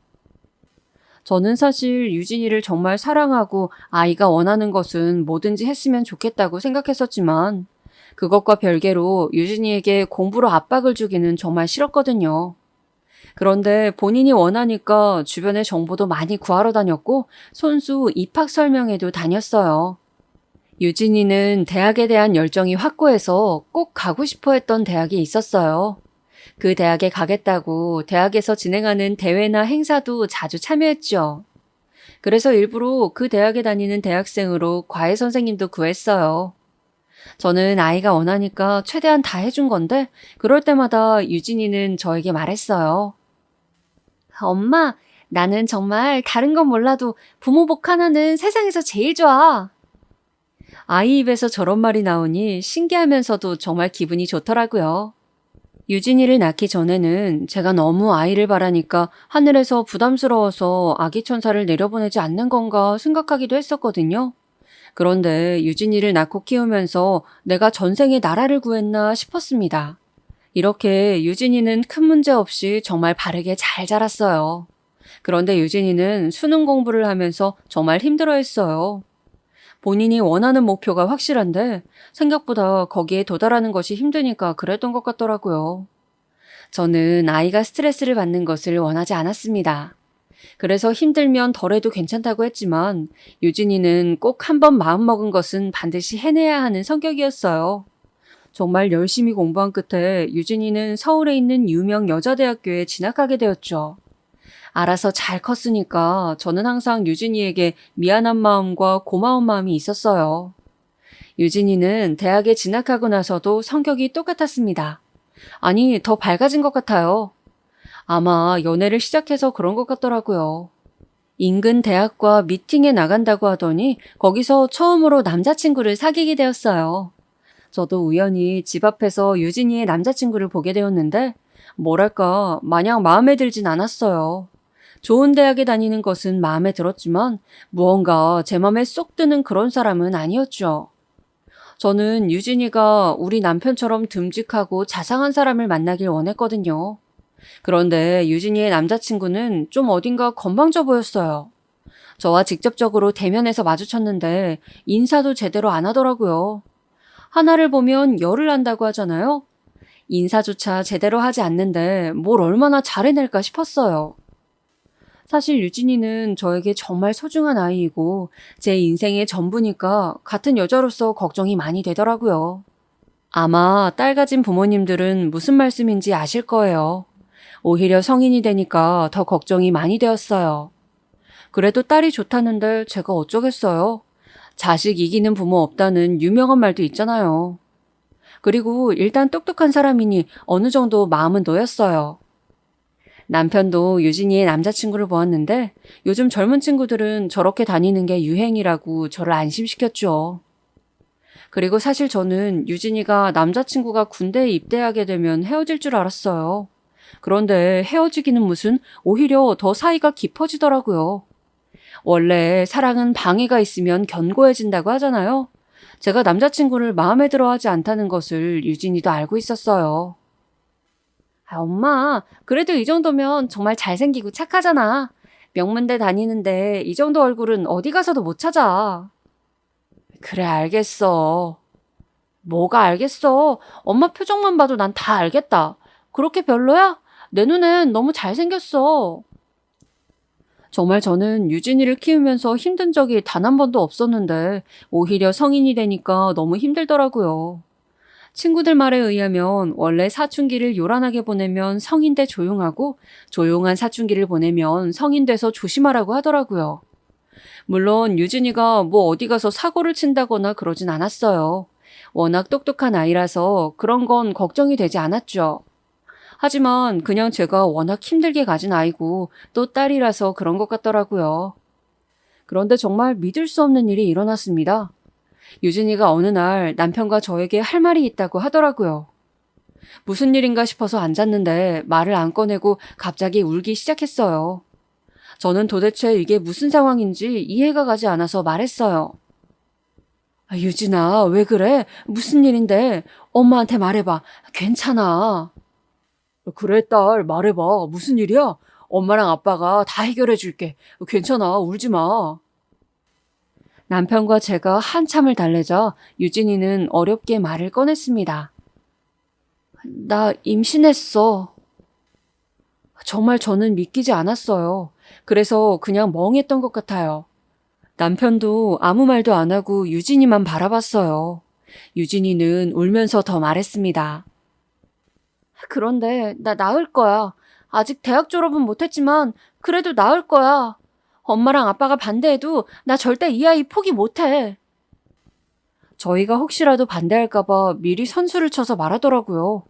저는 사실 유진이를 정말 사랑하고 아이가 원하는 것은 뭐든지 했으면 좋겠다고 생각했었지만 그것과 별개로 유진이에게 공부로 압박을 주기는 정말 싫었거든요. 그런데 본인이 원하니까 주변의 정보도 많이 구하러 다녔고 손수 입학 설명회도 다녔어요. 유진이는 대학에 대한 열정이 확고해서 꼭 가고 싶어 했던 대학이 있었어요. 그 대학에 가겠다고 대학에서 진행하는 대회나 행사도 자주 참여했죠. 그래서 일부러 그 대학에 다니는 대학생으로 과외 선생님도 구했어요. 저는 아이가 원하니까 최대한 다 해준 건데 그럴 때마다 유진이는 저에게 말했어요. 엄마, 나는 정말 다른 건 몰라도 부모 복 하나는 세상에서 제일 좋아. 아이 입에서 저런 말이 나오니 신기하면서도 정말 기분이 좋더라고요. 유진이를 낳기 전에는 제가 너무 아이를 바라니까 하늘에서 부담스러워서 아기 천사를 내려보내지 않는 건가 생각하기도 했었거든요. 그런데 유진이를 낳고 키우면서 내가 전생에 나라를 구했나 싶었습니다. 이렇게 유진이는 큰 문제 없이 정말 바르게 잘 자랐어요. 그런데 유진이는 수능 공부를 하면서 정말 힘들어했어요. 본인이 원하는 목표가 확실한데 생각보다 거기에 도달하는 것이 힘드니까 그랬던 것 같더라고요. 저는 아이가 스트레스를 받는 것을 원하지 않았습니다. 그래서 힘들면 덜해도 괜찮다고 했지만 유진이는 꼭 한 번 마음먹은 것은 반드시 해내야 하는 성격이었어요. 정말 열심히 공부한 끝에 유진이는 서울에 있는 유명 여자대학교에 진학하게 되었죠. 알아서 잘 컸으니까 저는 항상 유진이에게 미안한 마음과 고마운 마음이 있었어요. 유진이는 대학에 진학하고 나서도 성격이 똑같았습니다. 아니, 더 밝아진 것 같아요. 아마 연애를 시작해서 그런 것 같더라고요. 인근 대학과 미팅에 나간다고 하더니 거기서 처음으로 남자친구를 사귀게 되었어요. 저도 우연히 집 앞에서 유진이의 남자친구를 보게 되었는데 뭐랄까 마냥 마음에 들진 않았어요. 좋은 대학에 다니는 것은 마음에 들었지만 무언가 제 맘에 쏙 드는 그런 사람은 아니었죠. 저는 유진이가 우리 남편처럼 듬직하고 자상한 사람을 만나길 원했거든요. 그런데 유진이의 남자친구는 좀 어딘가 건방져 보였어요. 저와 직접적으로 대면해서 마주쳤는데 인사도 제대로 안 하더라고요. 하나를 보면 열을 난다고 하잖아요. 인사조차 제대로 하지 않는데 뭘 얼마나 잘해낼까 싶었어요. 사실 유진이는 저에게 정말 소중한 아이이고 제 인생의 전부니까 같은 여자로서 걱정이 많이 되더라고요. 아마 딸 가진 부모님들은 무슨 말씀인지 아실 거예요. 오히려 성인이 되니까 더 걱정이 많이 되었어요. 그래도 딸이 좋다는데 제가 어쩌겠어요. 자식 이기는 부모 없다는 유명한 말도 있잖아요. 그리고 일단 똑똑한 사람이니 어느 정도 마음은 놓였어요. 남편도 유진이의 남자친구를 보았는데 요즘 젊은 친구들은 저렇게 다니는 게 유행이라고 저를 안심시켰죠. 그리고 사실 저는 유진이가 남자친구가 군대에 입대하게 되면 헤어질 줄 알았어요. 그런데 헤어지기는 무슨 오히려 더 사이가 깊어지더라고요. 원래 사랑은 방해가 있으면 견고해진다고 하잖아요. 제가 남자친구를 마음에 들어하지 않다는 것을 유진이도 알고 있었어요. 아, 엄마, 그래도 이 정도면 정말 잘생기고 착하잖아. 명문대 다니는데 이 정도 얼굴은 어디 가서도 못 찾아. 그래, 알겠어. 뭐가 알겠어. 엄마 표정만 봐도 난 다 알겠다. 그렇게 별로야? 내 눈엔 너무 잘생겼어. 정말 저는 유진이를 키우면서 힘든 적이 단 한 번도 없었는데 오히려 성인이 되니까 너무 힘들더라고요. 친구들 말에 의하면 원래 사춘기를 요란하게 보내면 성인 돼 조용하고 조용한 사춘기를 보내면 성인 돼서 조심하라고 하더라고요. 물론 유진이가 뭐 어디 가서 사고를 친다거나 그러진 않았어요. 워낙 똑똑한 아이라서 그런 건 걱정이 되지 않았죠. 하지만 그냥 제가 워낙 힘들게 가진 아이고 또 딸이라서 그런 것 같더라고요. 그런데 정말 믿을 수 없는 일이 일어났습니다. 유진이가 어느 날 남편과 저에게 할 말이 있다고 하더라고요. 무슨 일인가 싶어서 앉았는데 말을 안 꺼내고 갑자기 울기 시작했어요. 저는 도대체 이게 무슨 상황인지 이해가 가지 않아서 말했어요. 아, 유진아, 왜 그래? 무슨 일인데? 엄마한테 말해봐. 괜찮아. 그래, 딸, 말해봐. 무슨 일이야? 엄마랑 아빠가 다 해결해 줄게. 괜찮아, 울지 마. 남편과 제가 한참을 달래자 유진이는 어렵게 말을 꺼냈습니다. 나 임신했어. 정말 저는 믿기지 않았어요. 그래서 그냥 멍했던 것 같아요. 남편도 아무 말도 안 하고 유진이만 바라봤어요. 유진이는 울면서 더 말했습니다. 그런데 나 낳을 거야. 아직 대학 졸업은 못했지만 그래도 낳을 거야. 엄마랑 아빠가 반대해도 나 절대 이 아이 포기 못해. 저희가 혹시라도 반대할까봐 미리 선수를 쳐서 말하더라고요.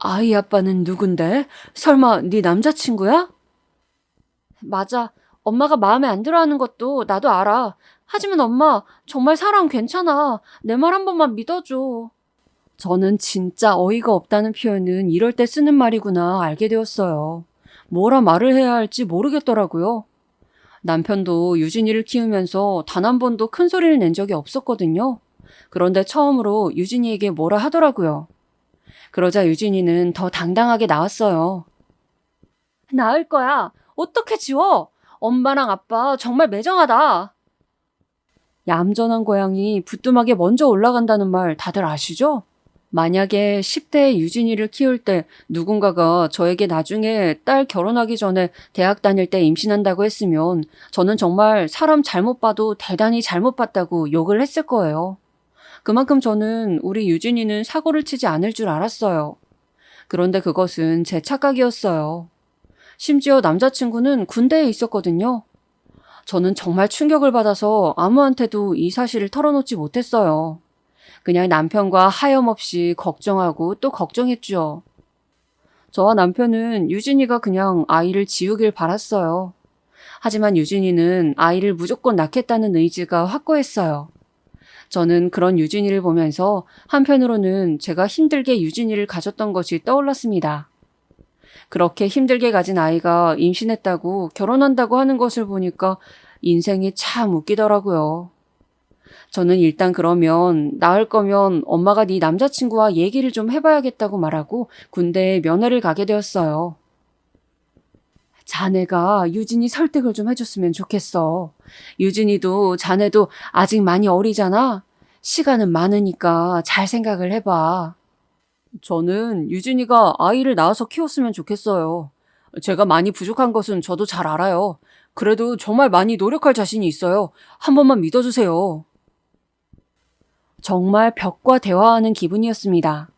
아이 아빠는 누군데? 설마 네 남자친구야? 맞아. 엄마가 마음에 안 들어하는 것도 나도 알아. 하지만 엄마, 정말 사랑 괜찮아. 내 말 한 번만 믿어줘. 저는 진짜 어이가 없다는 표현은 이럴 때 쓰는 말이구나 알게 되었어요. 뭐라 말을 해야 할지 모르겠더라고요. 남편도 유진이를 키우면서 단 한 번도 큰 소리를 낸 적이 없었거든요. 그런데 처음으로 유진이에게 뭐라 하더라고요. 그러자 유진이는 더 당당하게 나왔어요. 낳을 거야. 어떻게 지워? 엄마랑 아빠 정말 매정하다. 얌전한 고양이 부뚜막에 먼저 올라간다는 말 다들 아시죠? 만약에 10대 유진이를 키울 때 누군가가 저에게 나중에 딸 결혼하기 전에 대학 다닐 때 임신한다고 했으면 저는 정말 사람 잘못 봐도 대단히 잘못 봤다고 욕을 했을 거예요. 그만큼 저는 우리 유진이는 사고를 치지 않을 줄 알았어요. 그런데 그것은 제 착각이었어요. 심지어 남자친구는 군대에 있었거든요. 저는 정말 충격을 받아서 아무한테도 이 사실을 털어놓지 못했어요. 그냥 남편과 하염없이 걱정하고 또 걱정했죠. 저와 남편은 유진이가 그냥 아이를 지우길 바랐어요. 하지만 유진이는 아이를 무조건 낳겠다는 의지가 확고했어요. 저는 그런 유진이를 보면서 한편으로는 제가 힘들게 유진이를 가졌던 것이 떠올랐습니다. 그렇게 힘들게 가진 아이가 임신했다고 결혼한다고 하는 것을 보니까 인생이 참 웃기더라고요. 저는 일단 그러면 나을 거면 엄마가 네 남자친구와 얘기를 좀 해봐야겠다고 말하고 군대에 면회를 가게 되었어요. 자네가 유진이 설득을 좀 해줬으면 좋겠어. 유진이도 자네도 아직 많이 어리잖아. 시간은 많으니까 잘 생각을 해봐. 저는 유진이가 아이를 낳아서 키웠으면 좋겠어요. 제가 많이 부족한 것은 저도 잘 알아요. 그래도 정말 많이 노력할 자신이 있어요. 한 번만 믿어주세요. 정말 벽과 대화하는 기분이었습니다.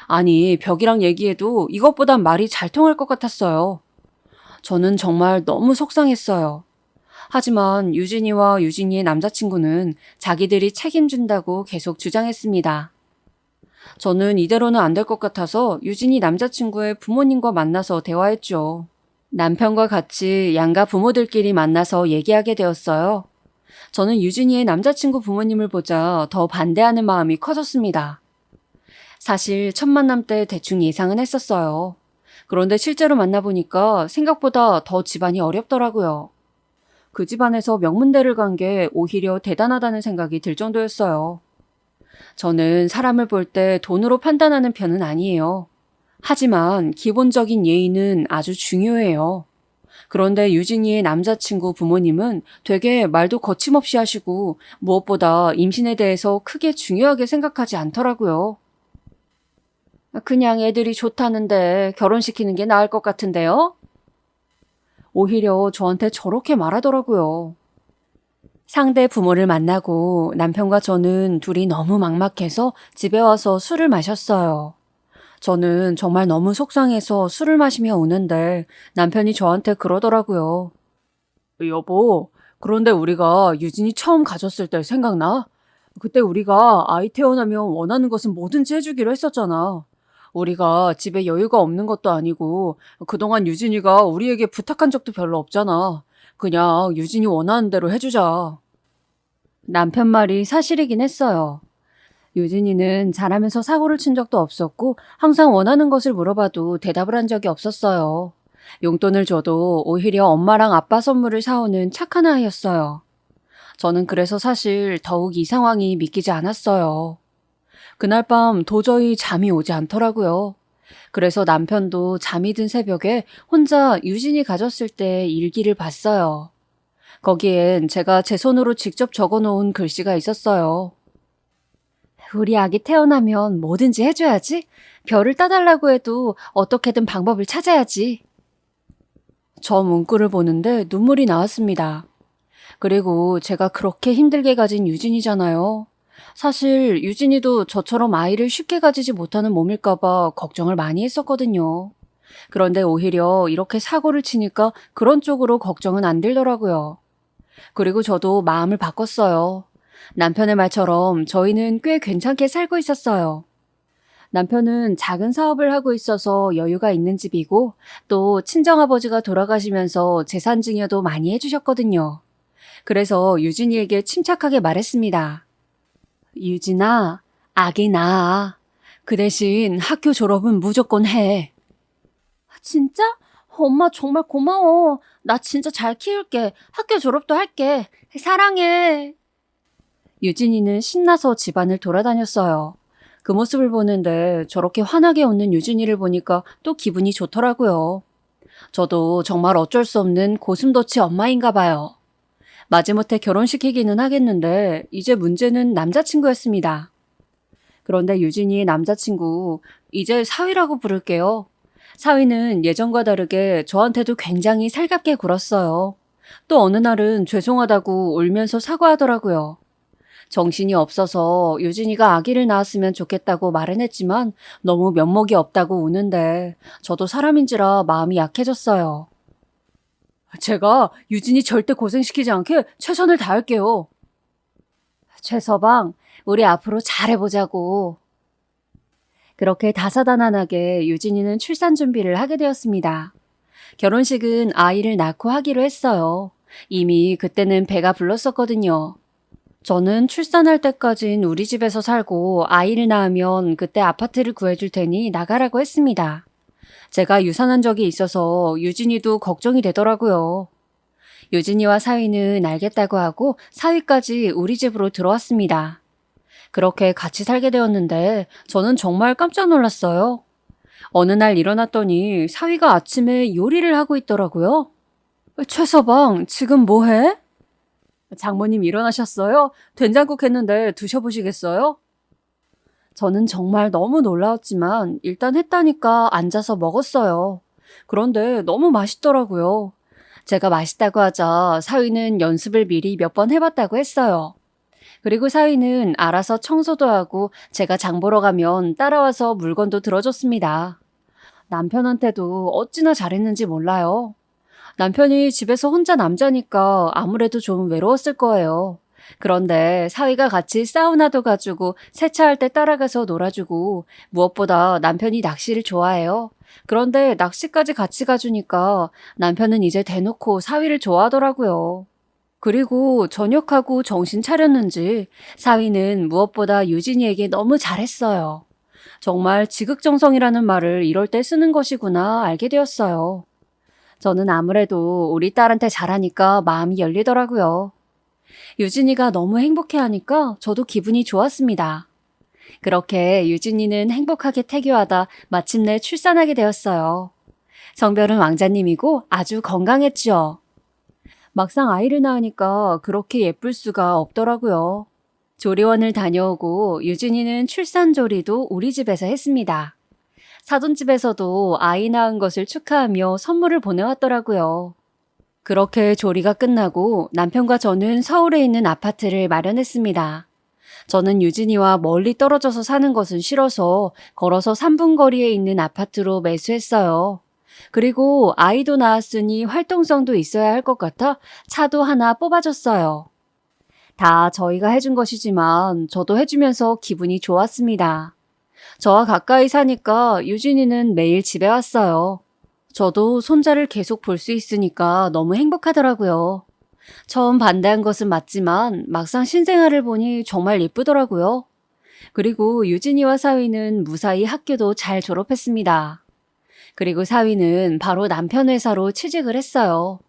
아니, 벽이랑 얘기해도 이것보단 말이 잘 통할 것 같았어요. 저는 정말 너무 속상했어요. 하지만 유진이와 유진이의 남자친구는 자기들이 책임진다고 계속 주장했습니다. 저는 이대로는 안 될 것 같아서 유진이 남자친구의 부모님과 만나서 대화했죠. 남편과 같이 양가 부모들끼리 만나서 얘기하게 되었어요. 저는 유진이의 남자친구 부모님을 보자 더 반대하는 마음이 커졌습니다. 사실 첫 만남 때 대충 예상은 했었어요. 그런데 실제로 만나보니까 생각보다 더 집안이 어렵더라고요. 그 집안에서 명문대를 간 게 오히려 대단하다는 생각이 들 정도였어요. 저는 사람을 볼 때 돈으로 판단하는 편은 아니에요. 하지만 기본적인 예의는 아주 중요해요. 그런데 유진이의 남자친구 부모님은 되게 말도 거침없이 하시고 무엇보다 임신에 대해서 크게 중요하게 생각하지 않더라고요. 그냥 애들이 좋다는데 결혼시키는 게 나을 것 같은데요? 오히려 저한테 저렇게 말하더라고요. 상대 부모를 만나고 남편과 저는 둘이 너무 막막해서 집에 와서 술을 마셨어요. 저는 정말 너무 속상해서 술을 마시며 우는데 남편이 저한테 그러더라고요. 여보, 그런데 우리가 유진이 처음 가졌을 때 생각나? 그때 우리가 아이 태어나면 원하는 것은 뭐든지 해주기로 했었잖아. 우리가 집에 여유가 없는 것도 아니고 그동안 유진이가 우리에게 부탁한 적도 별로 없잖아. 그냥 유진이 원하는 대로 해주자. 남편 말이 사실이긴 했어요. 유진이는 자라면서 사고를 친 적도 없었고 항상 원하는 것을 물어봐도 대답을 한 적이 없었어요. 용돈을 줘도 오히려 엄마랑 아빠 선물을 사오는 착한 아이였어요. 저는 그래서 사실 더욱 이 상황이 믿기지 않았어요. 그날 밤 도저히 잠이 오지 않더라고요. 그래서 남편도 잠이 든 새벽에 혼자 유진이 가졌을 때 일기를 봤어요. 거기엔 제가 제 손으로 직접 적어놓은 글씨가 있었어요. 우리 아기 태어나면 뭐든지 해줘야지. 별을 따달라고 해도 어떻게든 방법을 찾아야지. 저 문구를 보는데 눈물이 나왔습니다. 그리고 제가 그렇게 힘들게 가진 유진이잖아요. 사실 유진이도 저처럼 아이를 쉽게 가지지 못하는 몸일까봐 걱정을 많이 했었거든요. 그런데 오히려 이렇게 사고를 치니까 그런 쪽으로 걱정은 안 들더라고요. 그리고 저도 마음을 바꿨어요. 남편의 말처럼 저희는 꽤 괜찮게 살고 있었어요. 남편은 작은 사업을 하고 있어서 여유가 있는 집이고 또 친정아버지가 돌아가시면서 재산 증여도 많이 해주셨거든요. 그래서 유진이에게 침착하게 말했습니다. 유진아, 아기 낳아. 그 대신 학교 졸업은 무조건 해. 진짜? 엄마 정말 고마워. 나 진짜 잘 키울게. 학교 졸업도 할게. 사랑해. 유진이는 신나서 집안을 돌아다녔어요. 그 모습을 보는데 저렇게 환하게 웃는 유진이를 보니까 또 기분이 좋더라고요. 저도 정말 어쩔 수 없는 고슴도치 엄마인가 봐요. 마지못해 결혼시키기는 하겠는데 이제 문제는 남자친구였습니다. 그런데 유진이의 남자친구, 이제 사위라고 부를게요. 사위는 예전과 다르게 저한테도 굉장히 살갑게 굴었어요. 또 어느 날은 죄송하다고 울면서 사과하더라고요. 정신이 없어서 유진이가 아기를 낳았으면 좋겠다고 말은 했지만 너무 면목이 없다고 우는데 저도 사람인지라 마음이 약해졌어요. 제가 유진이 절대 고생시키지 않게 최선을 다할게요. 최서방, 우리 앞으로 잘해보자고. 그렇게 다사다난하게 유진이는 출산 준비를 하게 되었습니다. 결혼식은 아이를 낳고 하기로 했어요. 이미 그때는 배가 불렀었거든요. 저는 출산할 때까진 우리 집에서 살고 아이를 낳으면 그때 아파트를 구해줄 테니 나가라고 했습니다. 제가 유산한 적이 있어서 유진이도 걱정이 되더라고요. 유진이와 사위는 알겠다고 하고 사위까지 우리 집으로 들어왔습니다. 그렇게 같이 살게 되었는데 저는 정말 깜짝 놀랐어요. 어느 날 일어났더니 사위가 아침에 요리를 하고 있더라고요. 최서방, 지금 뭐 해? 장모님 일어나셨어요? 된장국 했는데 드셔보시겠어요? 저는 정말 너무 놀라웠지만 일단 했다니까 앉아서 먹었어요. 그런데 너무 맛있더라고요. 제가 맛있다고 하자 사위는 연습을 미리 몇 번 해봤다고 했어요. 그리고 사위는 알아서 청소도 하고 제가 장 보러 가면 따라와서 물건도 들어줬습니다. 남편한테도 어찌나 잘했는지 몰라요. 남편이 집에서 혼자 남자니까 아무래도 좀 외로웠을 거예요. 그런데 사위가 같이 사우나도 가주고 세차할 때 따라가서 놀아주고 무엇보다 남편이 낚시를 좋아해요. 그런데 낚시까지 같이 가주니까 남편은 이제 대놓고 사위를 좋아하더라고요. 그리고 저녁하고 정신 차렸는지 사위는 무엇보다 유진이에게 너무 잘했어요. 정말 지극정성이라는 말을 이럴 때 쓰는 것이구나 알게 되었어요. 저는 아무래도 우리 딸한테 잘하니까 마음이 열리더라고요. 유진이가 너무 행복해하니까 저도 기분이 좋았습니다. 그렇게 유진이는 행복하게 태교하다 마침내 출산하게 되었어요. 성별은 왕자님이고 아주 건강했죠. 막상 아이를 낳으니까 그렇게 예쁠 수가 없더라고요. 조리원을 다녀오고 유진이는 출산조리도 우리 집에서 했습니다. 사돈집에서도 아이 낳은 것을 축하하며 선물을 보내왔더라고요. 그렇게 조리가 끝나고 남편과 저는 서울에 있는 아파트를 마련했습니다. 저는 유진이와 멀리 떨어져서 사는 것은 싫어서 걸어서 3분 거리에 있는 아파트로 매수했어요. 그리고 아이도 낳았으니 활동성도 있어야 할 것 같아 차도 하나 뽑아줬어요. 다 저희가 해준 것이지만 저도 해주면서 기분이 좋았습니다. 저와 가까이 사니까 유진이는 매일 집에 왔어요. 저도 손자를 계속 볼 수 있으니까 너무 행복하더라고요. 처음 반대한 것은 맞지만 막상 신생아를 보니 정말 예쁘더라고요. 그리고 유진이와 사위는 무사히 학교도 잘 졸업했습니다. 그리고 사위는 바로 남편 회사로 취직을 했어요.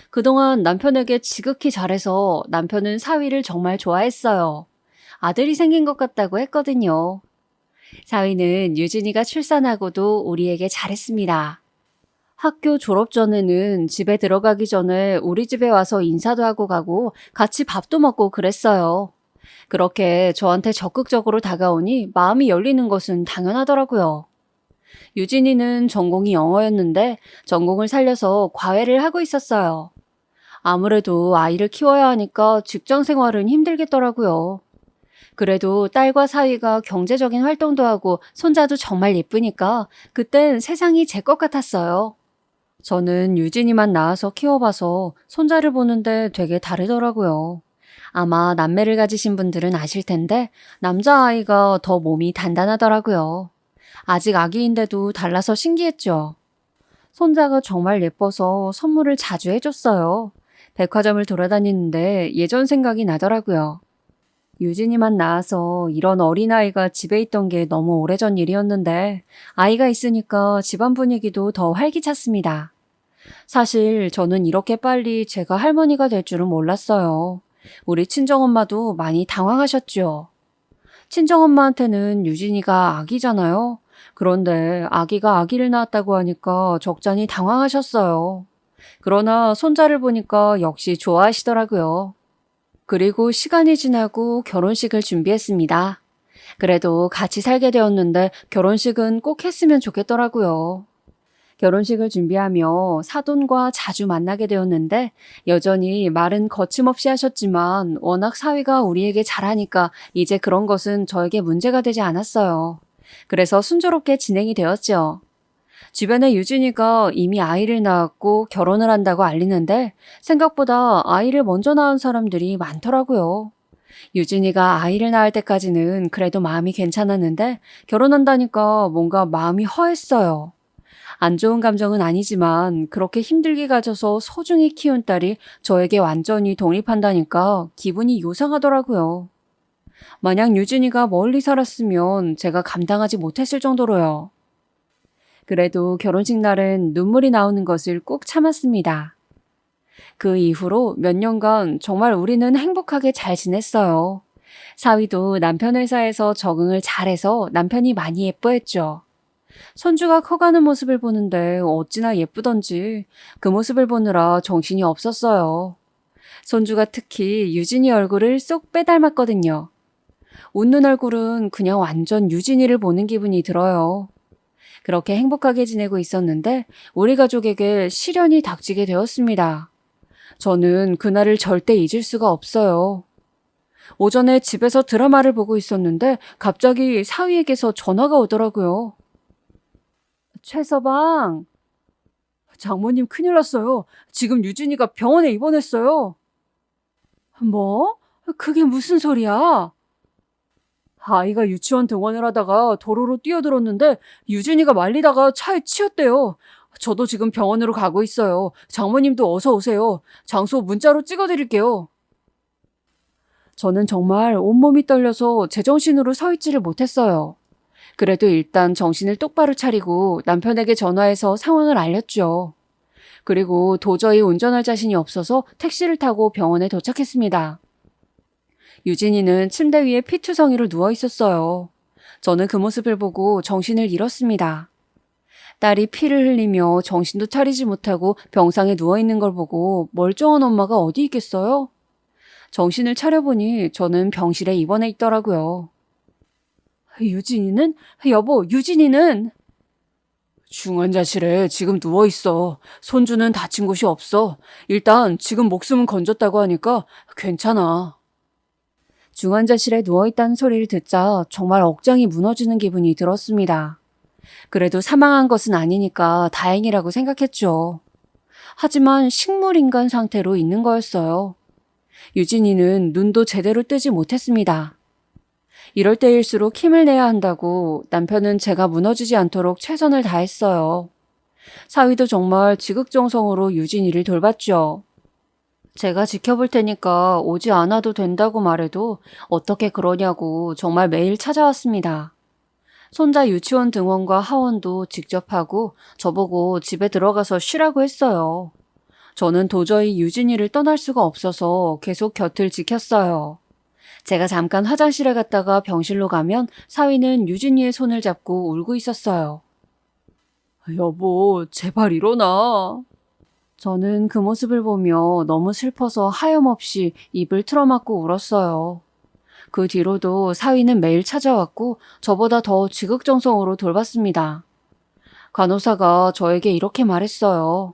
그동안 남편에게 지극히 잘해서 남편은 사위를 정말 좋아했어요. 아들이 생긴 것 같다고 했거든요. 사위는 유진이가 출산하고도 우리에게 잘했습니다. 학교 졸업 전에는 집에 들어가기 전에 우리 집에 와서 인사도 하고 가고 같이 밥도 먹고 그랬어요. 그렇게 저한테 적극적으로 다가오니 마음이 열리는 것은 당연하더라고요. 유진이는 전공이 영어였는데 전공을 살려서 과외를 하고 있었어요. 아무래도 아이를 키워야 하니까 직장 생활은 힘들겠더라고요. 그래도 딸과 사위가 경제적인 활동도 하고 손자도 정말 예쁘니까 그땐 세상이 제 것 같았어요. 저는 유진이만 낳아서 키워봐서 손자를 보는데 되게 다르더라고요. 아마 남매를 가지신 분들은 아실 텐데 남자아이가 더 몸이 단단하더라고요. 아직 아기인데도 달라서 신기했죠. 손자가 정말 예뻐서 선물을 자주 해줬어요. 백화점을 돌아다니는데 예전 생각이 나더라고요. 유진이만 낳아서 이런 어린아이가 집에 있던 게 너무 오래전 일이었는데 아이가 있으니까 집안 분위기도 더 활기찼습니다. 사실 저는 이렇게 빨리 제가 할머니가 될 줄은 몰랐어요. 우리 친정엄마도 많이 당황하셨죠. 친정엄마한테는 유진이가 아기잖아요. 그런데 아기가 아기를 낳았다고 하니까 적잖이 당황하셨어요. 그러나 손자를 보니까 역시 좋아하시더라고요. 그리고 시간이 지나고 결혼식을 준비했습니다. 그래도 같이 살게 되었는데 결혼식은 꼭 했으면 좋겠더라고요. 결혼식을 준비하며 사돈과 자주 만나게 되었는데 여전히 말은 거침없이 하셨지만 워낙 사위가 우리에게 잘하니까 이제 그런 것은 저에게 문제가 되지 않았어요. 그래서 순조롭게 진행이 되었죠. 주변에 유진이가 이미 아이를 낳았고 결혼을 한다고 알리는데 생각보다 아이를 먼저 낳은 사람들이 많더라고요. 유진이가 아이를 낳을 때까지는 그래도 마음이 괜찮았는데 결혼한다니까 뭔가 마음이 허했어요. 안 좋은 감정은 아니지만 그렇게 힘들게 가져서 소중히 키운 딸이 저에게 완전히 독립한다니까 기분이 요상하더라고요. 만약 유진이가 멀리 살았으면 제가 감당하지 못했을 정도로요. 그래도 결혼식 날은 눈물이 나오는 것을 꼭 참았습니다. 그 이후로 몇 년간 정말 우리는 행복하게 잘 지냈어요. 사위도 남편 회사에서 적응을 잘해서 남편이 많이 예뻐했죠. 손주가 커가는 모습을 보는데 어찌나 예쁘던지 그 모습을 보느라 정신이 없었어요. 손주가 특히 유진이 얼굴을 쏙 빼닮았거든요. 웃는 얼굴은 그냥 완전 유진이를 보는 기분이 들어요. 그렇게 행복하게 지내고 있었는데 우리 가족에게 시련이 닥치게 되었습니다. 저는 그날을 절대 잊을 수가 없어요. 오전에 집에서 드라마를 보고 있었는데 갑자기 사위에게서 전화가 오더라고요. 최서방, 장모님 큰일 났어요. 지금 유진이가 병원에 입원했어요. 뭐? 그게 무슨 소리야? 아이가 유치원 등원을 하다가 도로로 뛰어들었는데 유진이가 말리다가 차에 치였대요. 저도 지금 병원으로 가고 있어요. 장모님도 어서 오세요. 장소 문자로 찍어드릴게요. 저는 정말 온몸이 떨려서 제정신으로 서 있지를 못했어요. 그래도 일단 정신을 똑바로 차리고 남편에게 전화해서 상황을 알렸죠. 그리고 도저히 운전할 자신이 없어서 택시를 타고 병원에 도착했습니다. 유진이는 침대 위에 피투성이로 누워 있었어요. 저는 그 모습을 보고 정신을 잃었습니다. 딸이 피를 흘리며 정신도 차리지 못하고 병상에 누워 있는 걸 보고 멀쩡한 엄마가 어디 있겠어요? 정신을 차려보니 저는 병실에 입원해 있더라고요. 유진이는? 여보, 유진이는? 중환자실에 지금 누워있어. 손주는 다친 곳이 없어. 일단 지금 목숨은 건졌다고 하니까 괜찮아. 중환자실에 누워있다는 소리를 듣자 정말 억장이 무너지는 기분이 들었습니다. 그래도 사망한 것은 아니니까 다행이라고 생각했죠. 하지만 식물인간 상태로 있는 거였어요. 유진이는 눈도 제대로 뜨지 못했습니다. 이럴 때일수록 힘을 내야 한다고 남편은 제가 무너지지 않도록 최선을 다했어요. 사위도 정말 지극정성으로 유진이를 돌봤죠. 제가 지켜볼 테니까 오지 않아도 된다고 말해도 어떻게 그러냐고 정말 매일 찾아왔습니다. 손자 유치원 등원과 하원도 직접 하고 저보고 집에 들어가서 쉬라고 했어요. 저는 도저히 유진이를 떠날 수가 없어서 계속 곁을 지켰어요. 제가 잠깐 화장실에 갔다가 병실로 가면 사위는 유진이의 손을 잡고 울고 있었어요. 여보, 제발 일어나. 저는 그 모습을 보며 너무 슬퍼서 하염없이 입을 틀어막고 울었어요. 그 뒤로도 사위는 매일 찾아왔고 저보다 더 지극정성으로 돌봤습니다. 간호사가 저에게 이렇게 말했어요.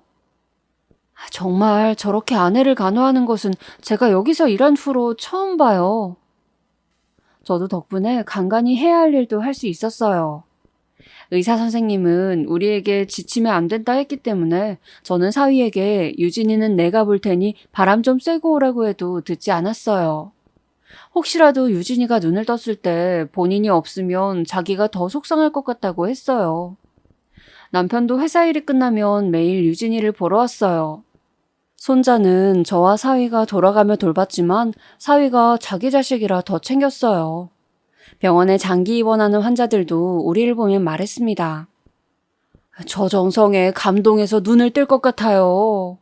정말 저렇게 아내를 간호하는 것은 제가 여기서 일한 후로 처음 봐요. 저도 덕분에 간간히 해야 할 일도 할 수 있었어요. 의사 선생님은 우리에게 지치면 안 된다 했기 때문에 저는 사위에게 유진이는 내가 볼 테니 바람 좀 쐬고 오라고 해도 듣지 않았어요. 혹시라도 유진이가 눈을 떴을 때 본인이 없으면 자기가 더 속상할 것 같다고 했어요. 남편도 회사 일이 끝나면 매일 유진이를 보러 왔어요. 손자는 저와 사위가 돌아가며 돌봤지만 사위가 자기 자식이라 더 챙겼어요. 병원에 장기 입원하는 환자들도 우리를 보면 말했습니다. 저 정성에 감동해서 눈을 뜰 것 같아요.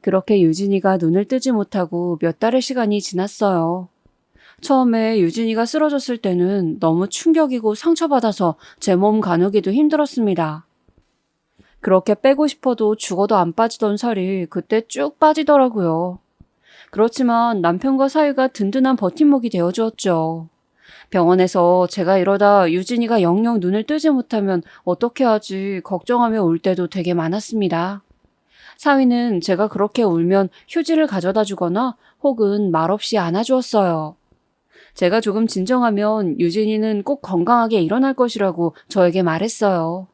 그렇게 유진이가 눈을 뜨지 못하고 몇 달의 시간이 지났어요. 처음에 유진이가 쓰러졌을 때는 너무 충격이고 상처받아서 제 몸 가누기도 힘들었습니다. 그렇게 빼고 싶어도 죽어도 안 빠지던 살이 그때 쭉 빠지더라고요. 그렇지만 남편과 사위가 든든한 버팀목이 되어주었죠. 병원에서 제가 이러다 유진이가 영영 눈을 뜨지 못하면 어떻게 하지 걱정하며 울 때도 되게 많았습니다. 사위는 제가 그렇게 울면 휴지를 가져다 주거나 혹은 말없이 안아주었어요. 제가 조금 진정하면 유진이는 꼭 건강하게 일어날 것이라고 저에게 말했어요.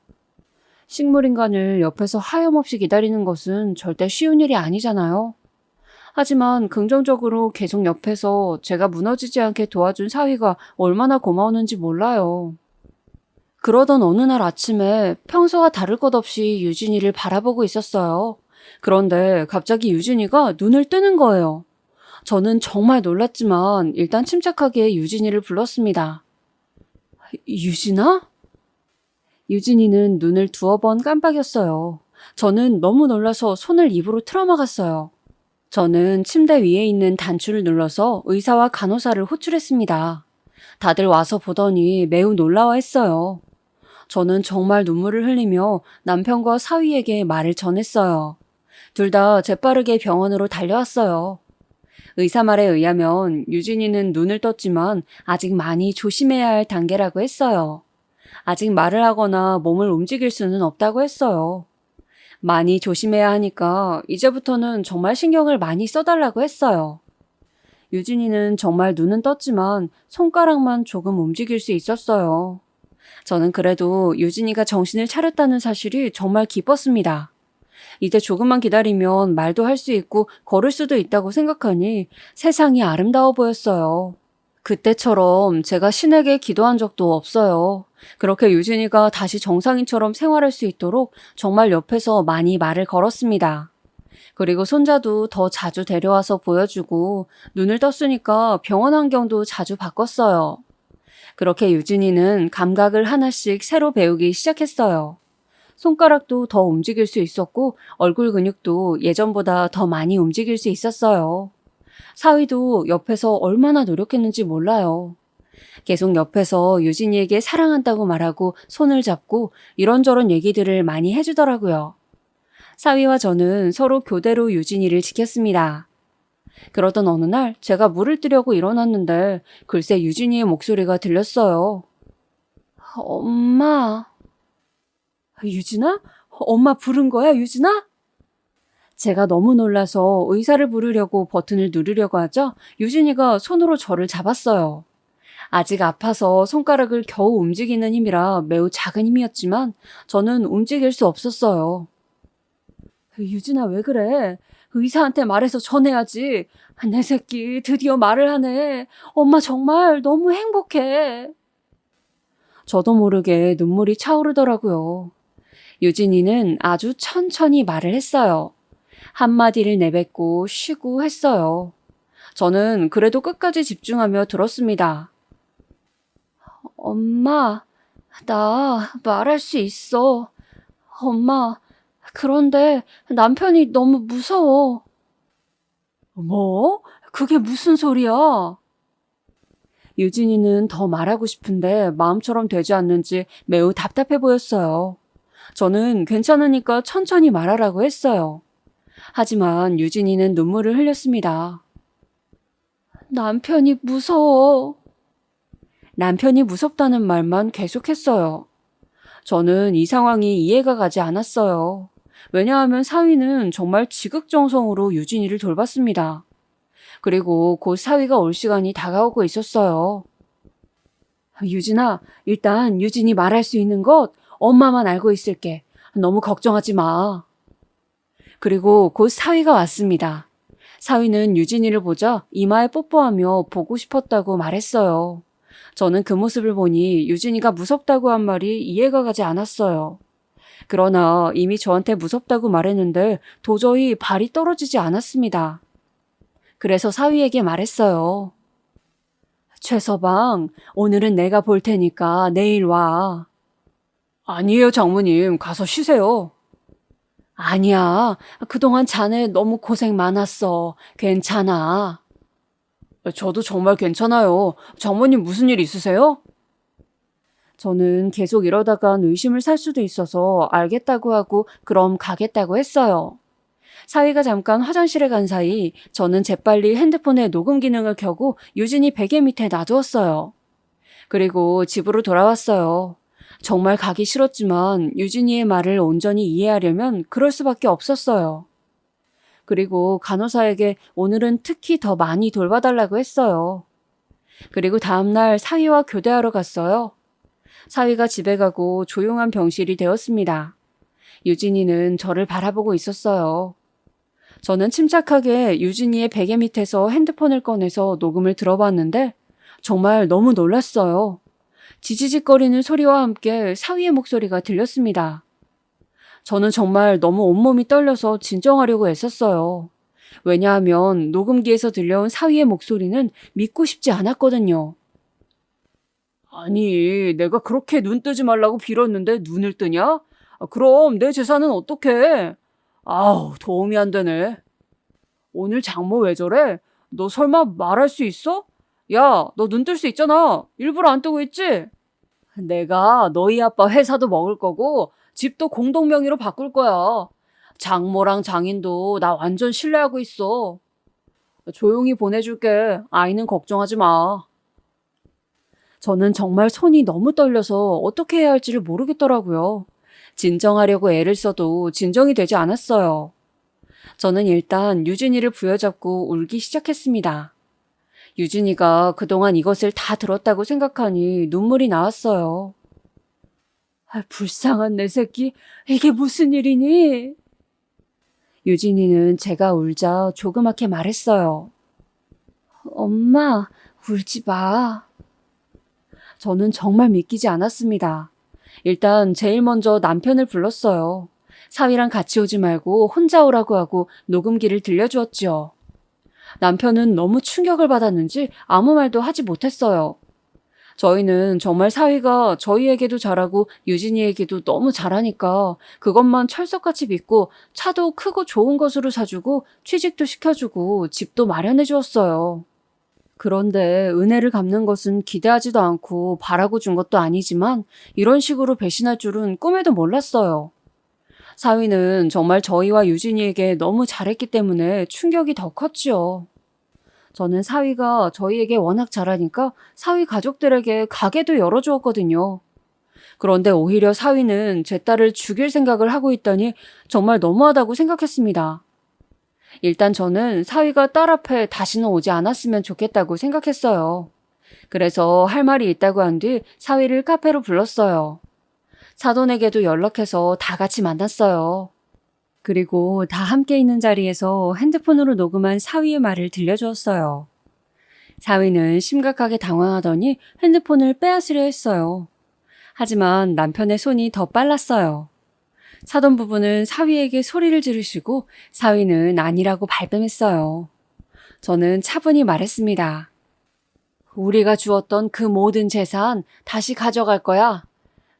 식물인간을 옆에서 하염없이 기다리는 것은 절대 쉬운 일이 아니잖아요. 하지만 긍정적으로 계속 옆에서 제가 무너지지 않게 도와준 사위가 얼마나 고마웠는지 몰라요. 그러던 어느 날 아침에 평소와 다를 것 없이 유진이를 바라보고 있었어요. 그런데 갑자기 유진이가 눈을 뜨는 거예요. 저는 정말 놀랐지만 일단 침착하게 유진이를 불렀습니다. 유진아? 유진이는 눈을 두어 번 깜빡였어요. 저는 너무 놀라서 손을 입으로 틀어막았어요. 저는 침대 위에 있는 단추를 눌러서 의사와 간호사를 호출했습니다. 다들 와서 보더니 매우 놀라워했어요. 저는 정말 눈물을 흘리며 남편과 사위에게 말을 전했어요. 둘 다 재빠르게 병원으로 달려왔어요. 의사 말에 의하면 유진이는 눈을 떴지만 아직 많이 조심해야 할 단계라고 했어요. 아직 말을 하거나 몸을 움직일 수는 없다고 했어요. 많이 조심해야 하니까 이제부터는 정말 신경을 많이 써달라고 했어요. 유진이는 정말 눈은 떴지만 손가락만 조금 움직일 수 있었어요. 저는 그래도 유진이가 정신을 차렸다는 사실이 정말 기뻤습니다. 이제 조금만 기다리면 말도 할 수 있고 걸을 수도 있다고 생각하니 세상이 아름다워 보였어요. 그때처럼 제가 신에게 기도한 적도 없어요. 그렇게 유진이가 다시 정상인처럼 생활할 수 있도록 정말 옆에서 많이 말을 걸었습니다. 그리고 손자도 더 자주 데려와서 보여주고 눈을 떴으니까 병원 환경도 자주 바꿨어요. 그렇게 유진이는 감각을 하나씩 새로 배우기 시작했어요. 손가락도 더 움직일 수 있었고 얼굴 근육도 예전보다 더 많이 움직일 수 있었어요. 사위도 옆에서 얼마나 노력했는지 몰라요. 계속 옆에서 유진이에게 사랑한다고 말하고 손을 잡고 이런저런 얘기들을 많이 해주더라고요. 사위와 저는 서로 교대로 유진이를 지켰습니다. 그러던 어느 날 제가 물을 뜨려고 일어났는데 글쎄 유진이의 목소리가 들렸어요. 엄마. 유진아? 엄마 부른 거야, 유진아? 제가 너무 놀라서 의사를 부르려고 버튼을 누르려고 하자 유진이가 손으로 저를 잡았어요. 아직 아파서 손가락을 겨우 움직이는 힘이라 매우 작은 힘이었지만 저는 움직일 수 없었어요. 유진아, 왜 그래? 의사한테 말해서 전해야지. 내 새끼 드디어 말을 하네. 엄마 정말 너무 행복해. 저도 모르게 눈물이 차오르더라고요. 유진이는 아주 천천히 말을 했어요. 한마디를 내뱉고 쉬고 했어요. 저는 그래도 끝까지 집중하며 들었습니다. 엄마, 나 말할 수 있어. 엄마, 그런데 남편이 너무 무서워. 뭐? 그게 무슨 소리야? 유진이는 더 말하고 싶은데 마음처럼 되지 않는지 매우 답답해 보였어요. 저는 괜찮으니까 천천히 말하라고 했어요. 하지만 유진이는 눈물을 흘렸습니다. 남편이 무서워. 남편이 무섭다는 말만 계속했어요. 저는 이 상황이 이해가 가지 않았어요. 왜냐하면 사위는 정말 지극정성으로 유진이를 돌봤습니다. 그리고 곧 사위가 올 시간이 다가오고 있었어요. 유진아, 일단 유진이 말할 수 있는 것 엄마만 알고 있을게. 너무 걱정하지 마. 그리고 곧 사위가 왔습니다. 사위는 유진이를 보자 이마에 뽀뽀하며 보고 싶었다고 말했어요. 저는 그 모습을 보니 유진이가 무섭다고 한 말이 이해가 가지 않았어요. 그러나 이미 저한테 무섭다고 말했는데 도저히 발이 떨어지지 않았습니다. 그래서 사위에게 말했어요. 최서방, 오늘은 내가 볼 테니까 내일 와. 아니에요, 장모님. 가서 쉬세요. 아니야. 그동안 자네 너무 고생 많았어. 괜찮아. 저도 정말 괜찮아요. 장모님 무슨 일 있으세요? 저는 계속 이러다간 의심을 살 수도 있어서 알겠다고 하고 그럼 가겠다고 했어요. 사위가 잠깐 화장실에 간 사이 저는 재빨리 핸드폰에 녹음 기능을 켜고 유진이 베개 밑에 놔두었어요. 그리고 집으로 돌아왔어요. 정말 가기 싫었지만 유진이의 말을 온전히 이해하려면 그럴 수밖에 없었어요. 그리고 간호사에게 오늘은 특히 더 많이 돌봐달라고 했어요. 그리고 다음날 사위와 교대하러 갔어요. 사위가 집에 가고 조용한 병실이 되었습니다. 유진이는 저를 바라보고 있었어요. 저는 침착하게 유진이의 베개 밑에서 핸드폰을 꺼내서 녹음을 들어봤는데 정말 너무 놀랐어요. 지지직거리는 소리와 함께 사위의 목소리가 들렸습니다. 저는 정말 너무 온몸이 떨려서 진정하려고 애썼어요. 왜냐하면 녹음기에서 들려온 사위의 목소리는 믿고 싶지 않았거든요. 아니, 내가 그렇게 눈 뜨지 말라고 빌었는데 눈을 뜨냐? 그럼 내 재산은 어떡해? 아우, 도움이 안 되네. 오늘 장모 왜 저래? 너 설마 말할 수 있어? 야, 너 눈 뜰 수 있잖아. 일부러 안 뜨고 있지? 내가 너희 아빠 회사도 먹을 거고 집도 공동 명의로 바꿀 거야. 장모랑 장인도 나 완전 신뢰하고 있어. 조용히 보내줄게. 아이는 걱정하지 마. 저는 정말 손이 너무 떨려서 어떻게 해야 할지를 모르겠더라고요. 진정하려고 애를 써도 진정이 되지 않았어요. 저는 일단 유진이를 부여잡고 울기 시작했습니다. 유진이가 그동안 이것을 다 들었다고 생각하니 눈물이 나왔어요. 불쌍한 내 새끼, 이게 무슨 일이니? 유진이는 제가 울자 조그맣게 말했어요. 엄마, 울지 마. 저는 정말 믿기지 않았습니다. 일단 제일 먼저 남편을 불렀어요. 사위랑 같이 오지 말고 혼자 오라고 하고 녹음기를 들려주었지요. 남편은 너무 충격을 받았는지 아무 말도 하지 못했어요. 저희는 정말 사위가 저희에게도 잘하고 유진이에게도 너무 잘하니까 그것만 철석같이 믿고 차도 크고 좋은 것으로 사주고 취직도 시켜주고 집도 마련해 주었어요. 그런데 은혜를 갚는 것은 기대하지도 않고 바라고 준 것도 아니지만 이런 식으로 배신할 줄은 꿈에도 몰랐어요. 사위는 정말 저희와 유진이에게 너무 잘했기 때문에 충격이 더 컸지요. 저는 사위가 저희에게 워낙 잘하니까 사위 가족들에게 가게도 열어주었거든요. 그런데 오히려 사위는 제 딸을 죽일 생각을 하고 있다니 정말 너무하다고 생각했습니다. 일단 저는 사위가 딸 앞에 다시는 오지 않았으면 좋겠다고 생각했어요. 그래서 할 말이 있다고 한 뒤 사위를 카페로 불렀어요. 사돈에게도 연락해서 다 같이 만났어요. 그리고 다 함께 있는 자리에서 핸드폰으로 녹음한 사위의 말을 들려주었어요. 사위는 심각하게 당황하더니 핸드폰을 빼앗으려 했어요. 하지만 남편의 손이 더 빨랐어요. 사돈 부부는 사위에게 소리를 지르시고 사위는 아니라고 발뺌했어요. 저는 차분히 말했습니다. 우리가 주었던 그 모든 재산 다시 가져갈 거야.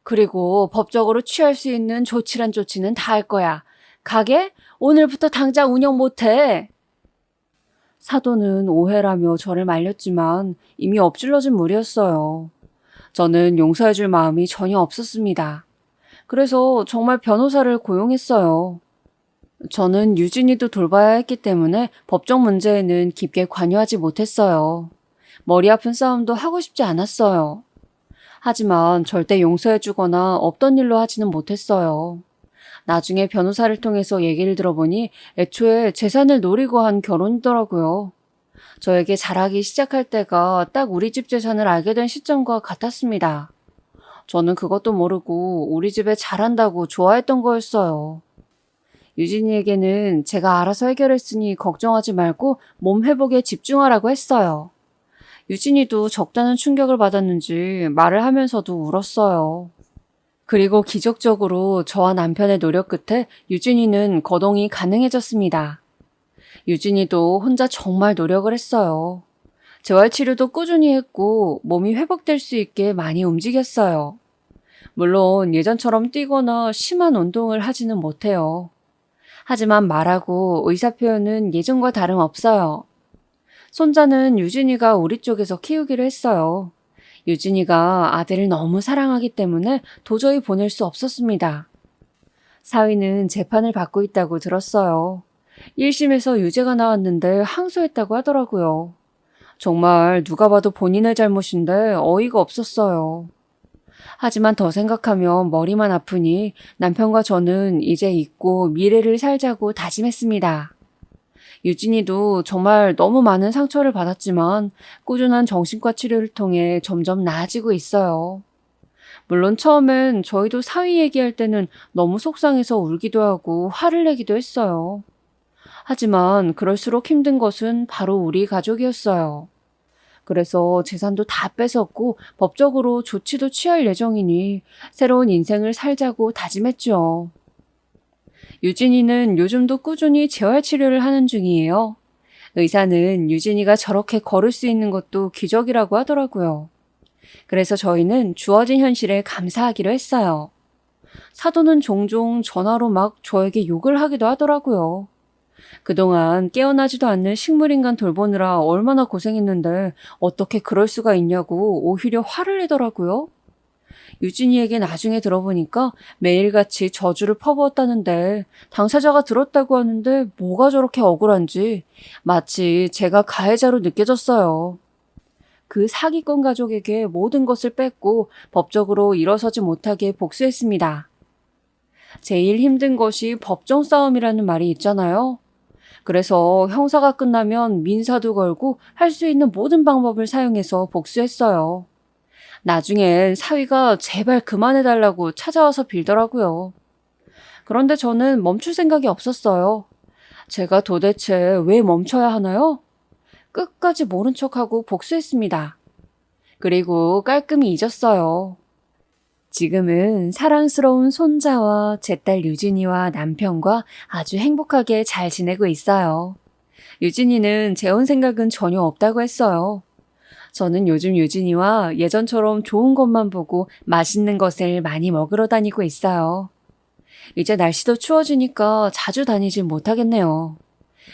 그리고 법적으로 취할 수 있는 조치란 조치는 다 할 거야. 가게? 오늘부터 당장 운영 못해. 사돈은 오해라며 저를 말렸지만 이미 엎질러진 물이었어요. 저는 용서해줄 마음이 전혀 없었습니다. 그래서 정말 변호사를 고용했어요. 저는 유진이도 돌봐야 했기 때문에 법적 문제에는 깊게 관여하지 못했어요. 머리 아픈 싸움도 하고 싶지 않았어요. 하지만 절대 용서해주거나 없던 일로 하지는 못했어요. 나중에 변호사를 통해서 얘기를 들어보니 애초에 재산을 노리고 한 결혼이더라고요. 저에게 잘하기 시작할 때가 딱 우리 집 재산을 알게 된 시점과 같았습니다. 저는 그것도 모르고 우리 집에 잘한다고 좋아했던 거였어요. 유진이에게는 제가 알아서 해결했으니 걱정하지 말고 몸 회복에 집중하라고 했어요. 유진이도 적다는 충격을 받았는지 말을 하면서도 울었어요. 그리고 기적적으로 저와 남편의 노력 끝에 유진이는 거동이 가능해졌습니다. 유진이도 혼자 정말 노력을 했어요. 재활치료도 꾸준히 했고 몸이 회복될 수 있게 많이 움직였어요. 물론 예전처럼 뛰거나 심한 운동을 하지는 못해요. 하지만 말하고 의사표현은 예전과 다름없어요. 손자는 유진이가 우리 쪽에서 키우기로 했어요. 유진이가 아들을 너무 사랑하기 때문에 도저히 보낼 수 없었습니다. 사위는 재판을 받고 있다고 들었어요. 1심에서 유죄가 나왔는데 항소했다고 하더라고요. 정말 누가 봐도 본인의 잘못인데 어이가 없었어요. 하지만 더 생각하면 머리만 아프니 남편과 저는 이제 잊고 미래를 살자고 다짐했습니다. 유진이도 정말 너무 많은 상처를 받았지만 꾸준한 정신과 치료를 통해 점점 나아지고 있어요. 물론 처음엔 저희도 사위 얘기할 때는 너무 속상해서 울기도 하고 화를 내기도 했어요. 하지만 그럴수록 힘든 것은 바로 우리 가족이었어요. 그래서 재산도 다 뺏었고 법적으로 조치도 취할 예정이니 새로운 인생을 살자고 다짐했죠. 유진이는 요즘도 꾸준히 재활 치료를 하는 중이에요. 의사는 유진이가 저렇게 걸을 수 있는 것도 기적이라고 하더라고요. 그래서 저희는 주어진 현실에 감사하기로 했어요. 사돈은 종종 전화로 막 저에게 욕을 하기도 하더라고요. 그동안 깨어나지도 않는 식물인간 돌보느라 얼마나 고생했는데 어떻게 그럴 수가 있냐고 오히려 화를 내더라고요. 유진이에게 나중에 들어보니까 매일같이 저주를 퍼부었다는데 당사자가 들었다고 하는데 뭐가 저렇게 억울한지 마치 제가 가해자로 느껴졌어요. 그 사기꾼 가족에게 모든 것을 뺏고 법적으로 일어서지 못하게 복수했습니다. 제일 힘든 것이 법정 싸움이라는 말이 있잖아요. 그래서 형사가 끝나면 민사도 걸고 할 수 있는 모든 방법을 사용해서 복수했어요. 나중엔 사위가 제발 그만해달라고 찾아와서 빌더라고요. 그런데 저는 멈출 생각이 없었어요. 제가 도대체 왜 멈춰야 하나요? 끝까지 모른 척하고 복수했습니다. 그리고 깔끔히 잊었어요. 지금은 사랑스러운 손자와 제 딸 유진이와 남편과 아주 행복하게 잘 지내고 있어요. 유진이는 재혼 생각은 전혀 없다고 했어요. 저는 요즘 유진이와 예전처럼 좋은 것만 보고 맛있는 것을 많이 먹으러 다니고 있어요. 이제 날씨도 추워지니까 자주 다니진 못하겠네요.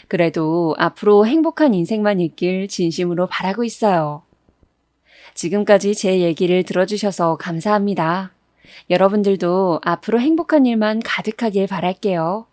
그래도 앞으로 행복한 인생만 있길 진심으로 바라고 있어요. 지금까지 제 얘기를 들어주셔서 감사합니다. 여러분들도 앞으로 행복한 일만 가득하길 바랄게요.